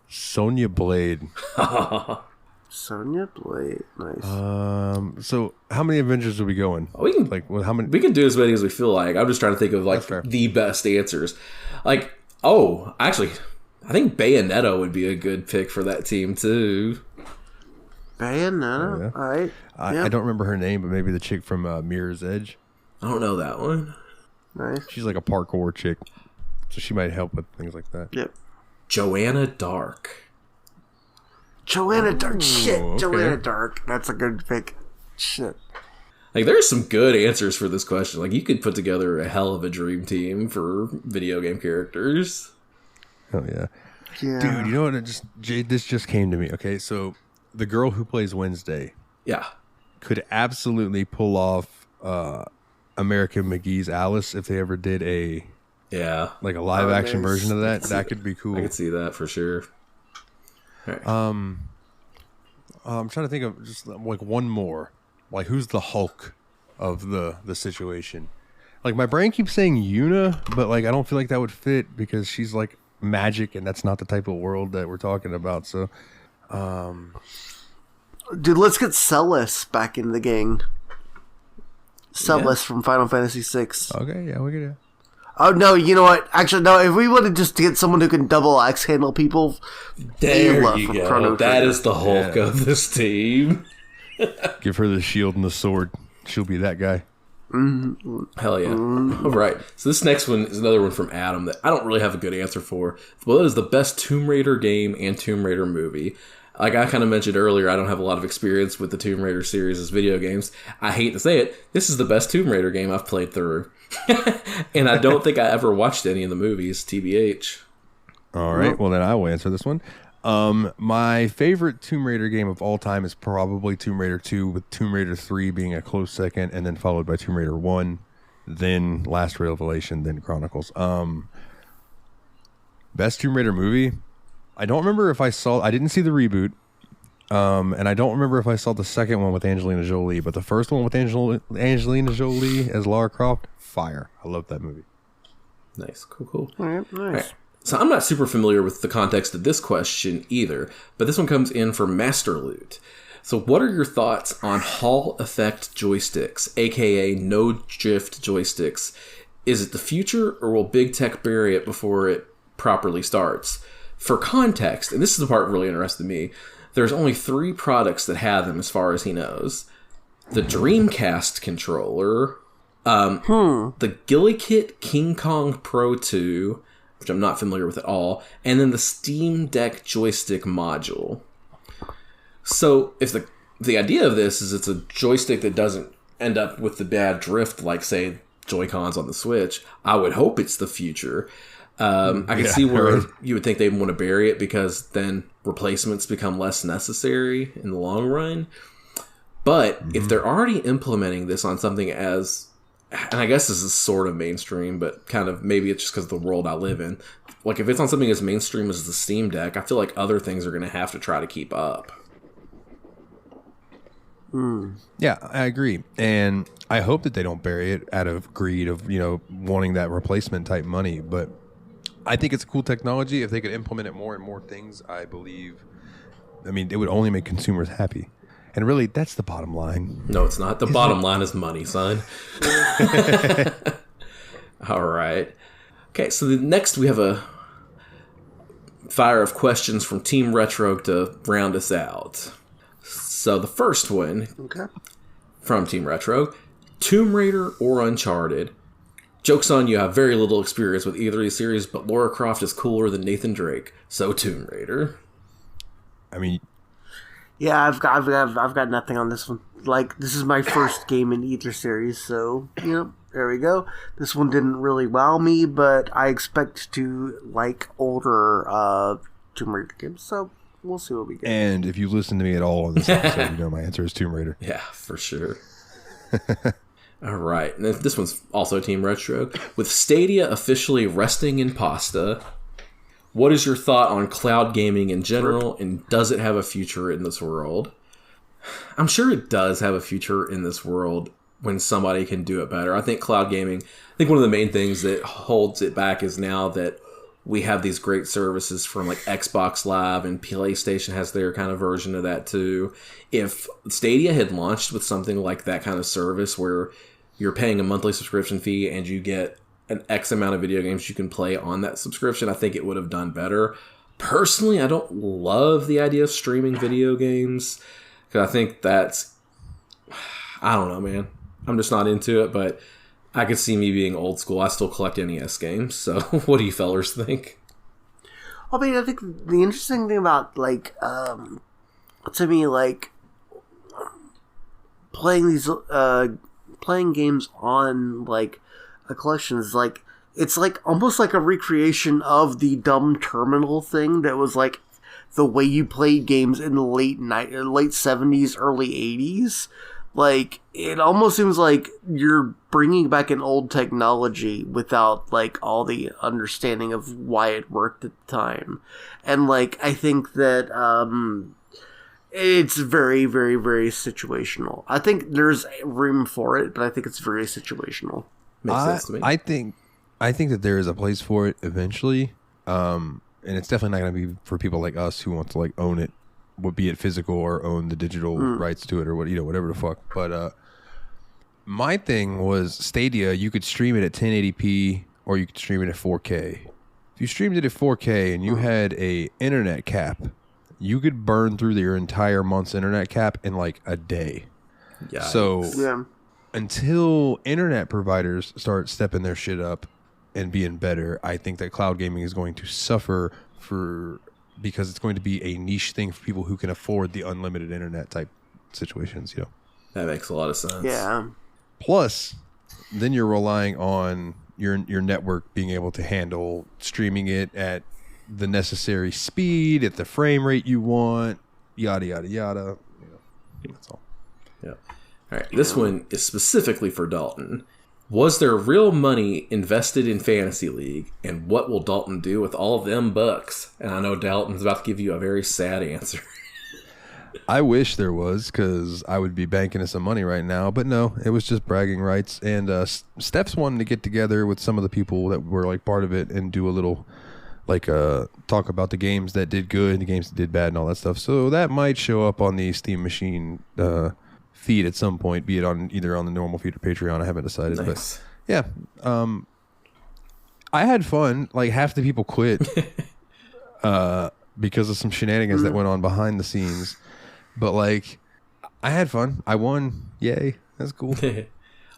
Sonya Blade. Sonya Blade, nice. So how many Avengers are we going? We can how many? We can do as many as we feel like. I'm just trying to think of like the best answers. Like, actually, I think Bayonetta would be a good pick for that team too. Bayonetta, yeah. all right. I don't remember her name, but maybe the chick from Mirror's Edge. I don't know that one. Nice. She's like a parkour chick, so she might help with things like that. Yep. Joanna Dark. Joanna Dark. Shit. Okay. Joanna Dark. That's a good pick. Shit. Like, there's some good answers for this question. Like, you could put together a hell of a dream team for video game characters. Oh yeah. Yeah. Dude, you know what? This just came to me. Okay, so the girl who plays Wednesday Yeah. could absolutely pull off American McGee's Alice if they ever did a live action version of that. That could be cool. I could see that for sure. Right. I'm trying to think of just like one more. Like, who's the Hulk of the situation? Like, my brain keeps saying Yuna, but like I don't feel like that would fit because she's like magic, and that's not the type of world that we're talking about. So, Dude, let's get Celes back in the gang. Celes from Final Fantasy VI. okay, yeah, we could. Yeah. Oh, no, you know what? Actually, no, if we wanted just to get someone who can double axe handle people, There Ayla you from go. Chrono That Trigger. is the Hulk of this team. Give her the shield and the sword. She'll be that guy. Hell yeah. All right. So this next one is another one from Adam that I don't really have a good answer for. Well, it is the best Tomb Raider game and Tomb Raider movie. Like I kind of mentioned earlier, I don't have a lot of experience with the Tomb Raider series as video games. I hate to say it, this is the best Tomb Raider game I've played through. And I don't think I ever watched any of the movies, TBH. All right. Well, then I will answer this one. My favorite Tomb Raider game of all time is probably Tomb Raider 2, with Tomb Raider 3 being a close second, and then followed by Tomb Raider 1, then Last Revelation, then Chronicles. Best Tomb Raider movie? I don't remember if I didn't see the reboot, and I don't remember if I saw the second one with Angelina Jolie, but the first one with Angelina Jolie as Lara Croft, fire. I love that movie. Nice. Cool. All right, nice. All right. So I'm not super familiar with the context of this question either, but this one comes in from Master Loot. So what are your thoughts on Hall effect joysticks, aka no drift joysticks? Is it the future, or will big tech bury it before it properly starts? For context, and this is the part that really interested me, there's only 3 products that have them as far as he knows. The Dreamcast controller, the Gillikit King Kong Pro 2, which I'm not familiar with at all, and then the Steam Deck joystick module. So if the idea of this is it's a joystick that doesn't end up with the bad drift like, say, Joy-Cons on the Switch, I would hope it's the future. I can see where you would think they'd want to bury it because then replacements become less necessary in the long run. But if they're already implementing this on something as, and I guess this is sort of mainstream, but kind of maybe it's just because of the world I live in. Like if it's on something as mainstream as the Steam Deck, I feel like other things are going to have to try to keep up. Yeah, I agree. And I hope that they don't bury it out of greed of, wanting that replacement type money. But I think it's a cool technology. If they could implement it more and more things, it would only make consumers happy. And really, that's the bottom line. No, it's not. The bottom line is money, son. All right. Okay, so next we have a fire of questions from Team Retro to round us out. So the first one, from Team Retro. Tomb Raider or Uncharted? Joke's on you, I have very little experience with either of these series, but Lara Croft is cooler than Nathan Drake, so Tomb Raider. I mean, Yeah, I've got nothing on this one. Like, this is my first game in either series, so, you know, there we go. This one didn't really wow me, but I expect to like older Tomb Raider games, so we'll see what we get. and if you listen to me at all on this episode, you know my answer is Tomb Raider. Yeah, for sure. All right, and this one's also Team Retro. With Stadia officially resting in pasta, what is your thought on cloud gaming in general, and does it have a future in this world? I'm sure it does have a future in this world when somebody can do it better. I think cloud gaming, I think one of the main things that holds it back is now that we have these great services from like Xbox Live, and PlayStation has their kind of version of that too. If Stadia had launched with something like that kind of service where you're paying a monthly subscription fee and you get an X amount of video games you can play on that subscription, I think it would have done better. Personally, I don't love the idea of streaming video games because I think that's, I don't know, man. I'm just not into it, but I could see me being old school. I still collect NES games, so what do you fellers think? I mean, I think the interesting thing about, like, to me, like, playing these, playing games on, like, a collection is, like, it's, like, almost like a recreation of the dumb terminal thing that was, like, the way you played games in the late 70s, early 80s. Like, it almost seems like you're bringing back an old technology without, like, all the understanding of why it worked at the time. And, like, I think that, it's very, very, very situational. I think there's room for it, but I think it's very situational. Makes sense to me. I think that there is a place for it eventually. And it's definitely not going to be for people like us who want to, like, own it, be it physical or own the digital rights to it or what, you know, whatever the fuck. But my thing was Stadia. You could stream it at 1080p or you could stream it at 4K. If you streamed it at 4K and you had a internet cap, you could burn through your entire month's internet cap in like a day. Yeah. So until internet providers start stepping their shit up and being better, I think that cloud gaming is going to suffer because it's going to be a niche thing for people who can afford the unlimited internet type situations, you know. That makes a lot of sense. Yeah. Plus, then you're relying on your network being able to handle streaming it at the necessary speed, at the frame rate you want, yada, yada, yada. You know, that's all. Yeah. All right. This one is specifically for Dalton. Was there real money invested in Fantasy League, and what will Dalton do with all them bucks? And I know Dalton's about to give you a very sad answer. I wish there was, because I would be banking in some money right now. But no, it was just bragging rights. And Steph's wanting to get together with some of the people that were like part of it and do a little like talk about the games that did good, the games that did bad, and all that stuff. So that might show up on the Steam Machine feed at some point, be it on either on the normal feed or Patreon. I haven't decided. Nice. But yeah, I had fun. Like half the people quit because of some shenanigans that went on behind the scenes. But like, I had fun. I won. Yay. That's cool.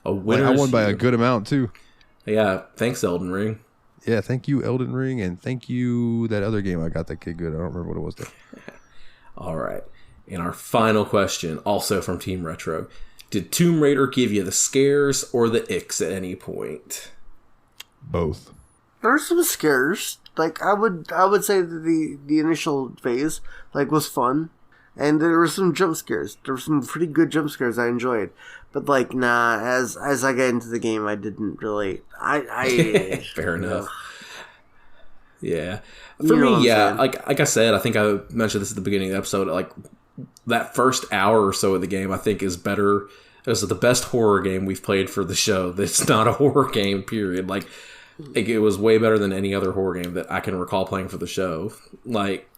A winner. I won by a good amount too. Yeah. Thanks, Elden Ring. Yeah. Thank you, Elden Ring. And thank you, that other game I got that kid good. I don't remember what it was though. All right. And our final question, also from Team Retro. Did Tomb Raider give you the scares or the icks at any point? Both. There's some scares. Like, I would say that the initial phase, like, was fun. And there were some jump scares. There were some pretty good jump scares I enjoyed. But, like, nah, as I got into the game, I didn't really... I Fair enough. Yeah. For me, yeah, like I said, I think I mentioned this at the beginning of the episode, like, that first hour or so of the game, I think, is better. It was the best horror game we've played for the show that's not a horror game, period. Like, it was way better than any other horror game that I can recall playing for the show. Like,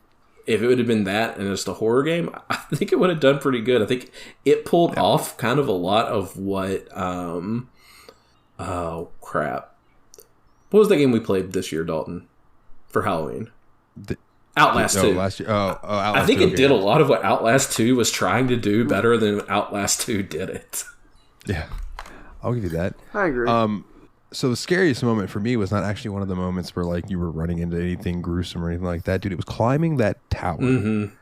if it would have been that and just a horror game, I think it would have done pretty good. I think it pulled off kind of a lot of what... oh, crap. What was that game we played this year, Dalton, for Halloween? Outlast 2. Last year. Outlast I think 2, it did a lot of what Outlast 2 was trying to do better than Outlast 2 did it. Yeah, I'll give you that. I agree. So the scariest moment for me was not actually one of the moments where like you were running into anything gruesome or anything like that, dude. It was climbing that tower. Mm-hmm.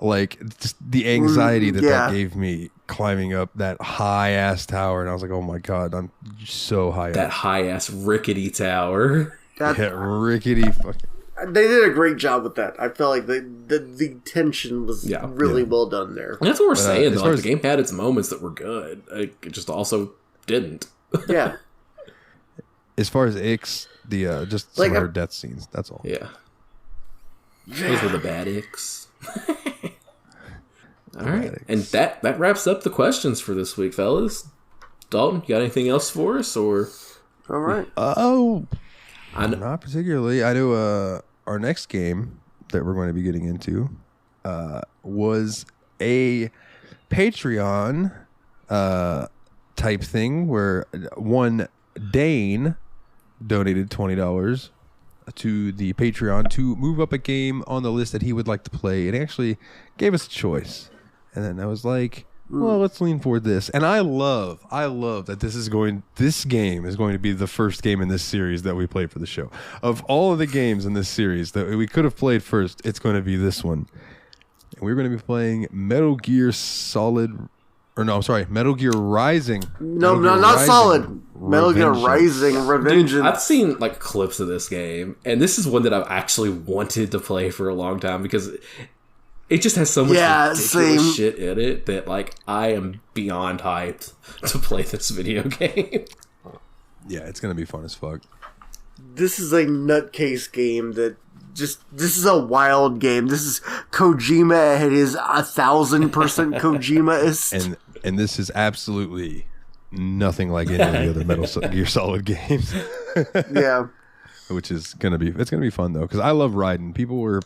Like just the anxiety that yeah. gave me climbing up that high ass tower, and I was like, oh my god, I'm so high That up. high ass rickety tower. Yeah, rickety fucking. They did a great job with that. I felt like the tension was really well done there. And that's what we're saying. as Though. far Like, as- the game had its moments that were good. It just also didn't. Yeah. As far as Ix, the just some Like, of her death scenes. That's all. Yeah. Those were the bad icks. All right. icks. And that wraps up the questions for this week, fellas. Dalton, you got anything else for us? Or All right. Oh, I know, not particularly. I know our next game that we're going to be getting into was a Patreon type thing where one Dane donated $20 to the Patreon to move up a game on the list that he would like to play, and he actually gave us a choice. And then I was like, well, let's lean forward this. And I love that this game is going to be the first game in this series that we play for the show. Of all of the games in this series that we could have played first, it's going to be this one. And we're going to be playing Metal Gear Rising. No, Metal Gear not Rising Solid. Metal Gear Revengeance. Rising, Revengeance. I've seen like clips of this game, and this is one that I've actually wanted to play for a long time because it just has so much ridiculous same. shit in it that like I am beyond hyped to play this video game. Yeah, it's going to be fun as fuck. This is a nutcase game that this is a wild game. This is Kojima at his 1,000% Kojima-ist. And this is absolutely nothing like any of the other Metal Gear Solid games. Yeah. Which is gonna be fun though, because I love Raiden. People were,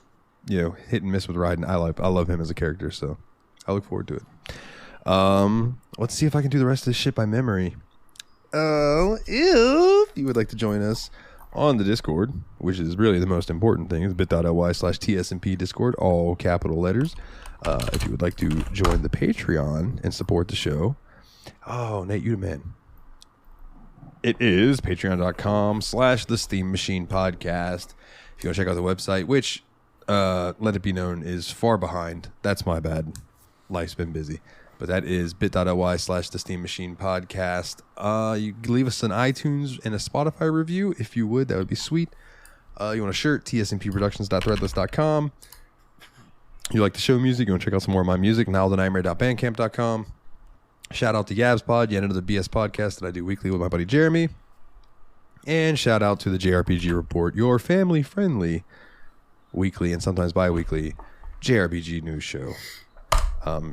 hit and miss with Raiden. I love him as a character, so I look forward to it. Let's see if I can do the rest of this shit by memory. If you would like to join us on the Discord, which is really the most important thing, is bit.ly/TSMP Discord, all capital letters. If you would like to join the Patreon and support the show, Nate, you the man. It is patreon.com/the Steam Machine Podcast. If you want to check out the website, which, let it be known, is far behind. That's my bad. Life's been busy. But that is bit.ly/the Steam Machine Podcast. You can leave us an iTunes and a Spotify review if you would. That would be sweet. You want a shirt? tsmpproductions.threadless.com. You like the show music? You want to check out some more of my music? nowthenightmare.bandcamp.com. Shout out to Yabs Pod, yet another BS podcast that I do weekly with my buddy Jeremy. And shout out to the JRPG Report, your family-friendly weekly and sometimes bi-weekly JRPG news show.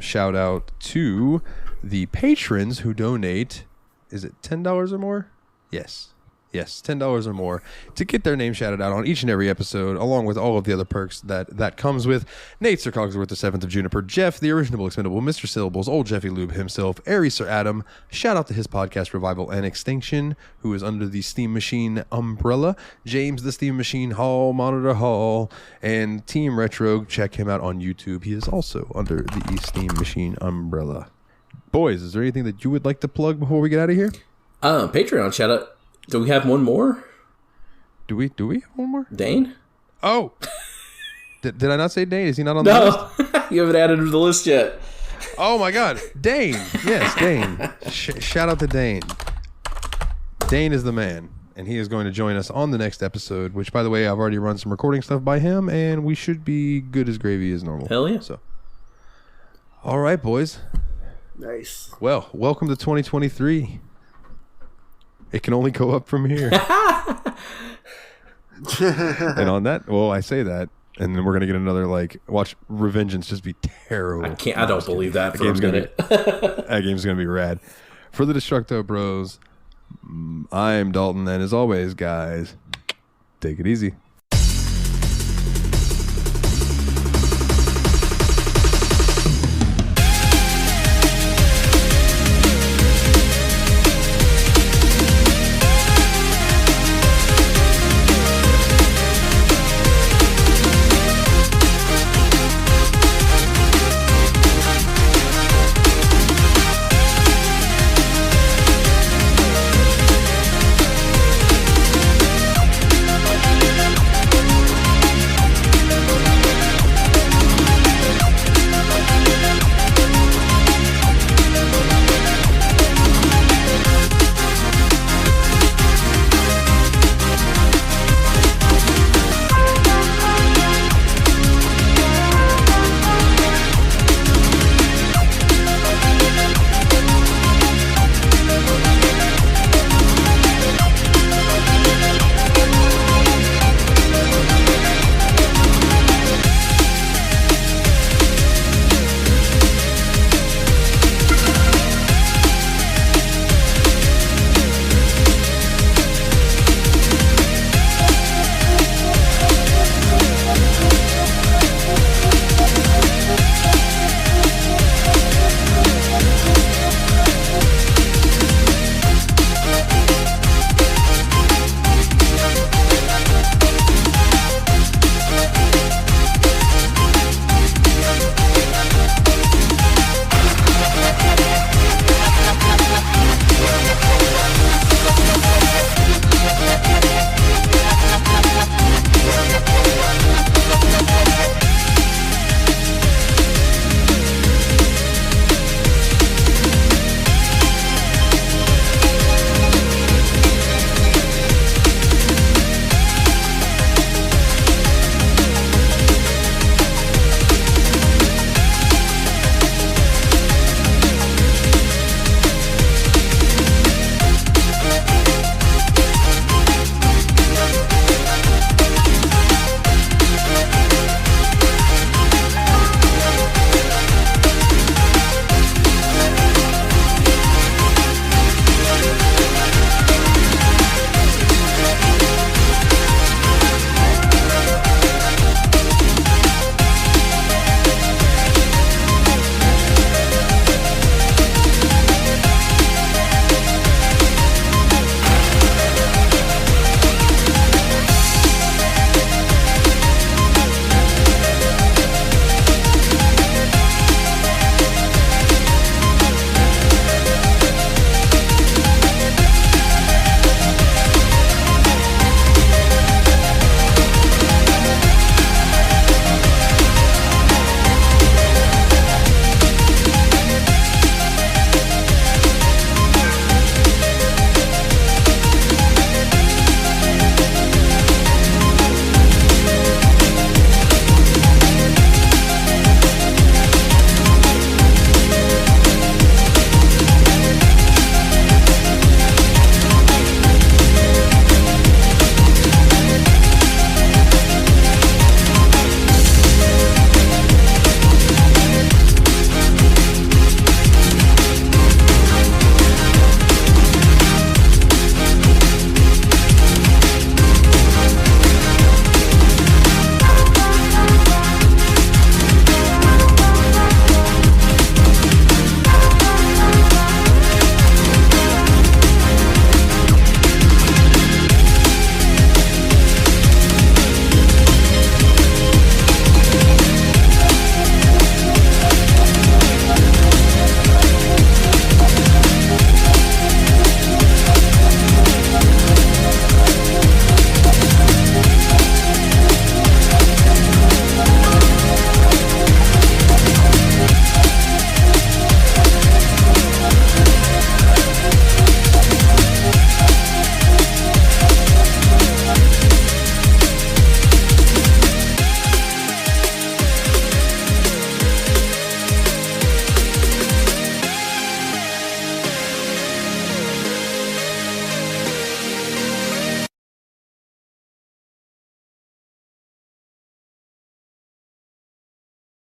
Shout out to the patrons who donate, is it $10 or more? Yes, $10 or more to get their name shouted out on each and every episode, along with all of the other perks that comes with Nate Sir Cogsworth, the 7th of Juniper, Jeff, the original expendable, Mr. Syllables, old Jeffy Lube himself, Aries Sir Adam. Shout out to his podcast Revival and Extinction, who is under the Steam Machine umbrella, James the Steam Machine Hall, Monitor Hall, and Team Retro. Check him out on YouTube. He is also under the Steam Machine umbrella. Boys, is there anything that you would like to plug before we get out of here? Patreon shout out. Do we have one more? Do we have one more? Dane? Oh, did I not say Dane? Is he not on the list? No, you haven't added him to the list yet. Oh my God, Dane! Yes, Dane. Shout out to Dane. Dane is the man, and he is going to join us on the next episode. Which, by the way, I've already run some recording stuff by him, and we should be good as gravy as normal. Hell yeah! So, all right, boys. Nice. Well, welcome to 2023. It can only go up from here. And on that, well, I say that, and then we're gonna get another watch Revengeance just be terrible. I don't believe that for a minute. That game's gonna be rad. For the Destructo Bros, I'm Dalton, and as always, guys, take it easy.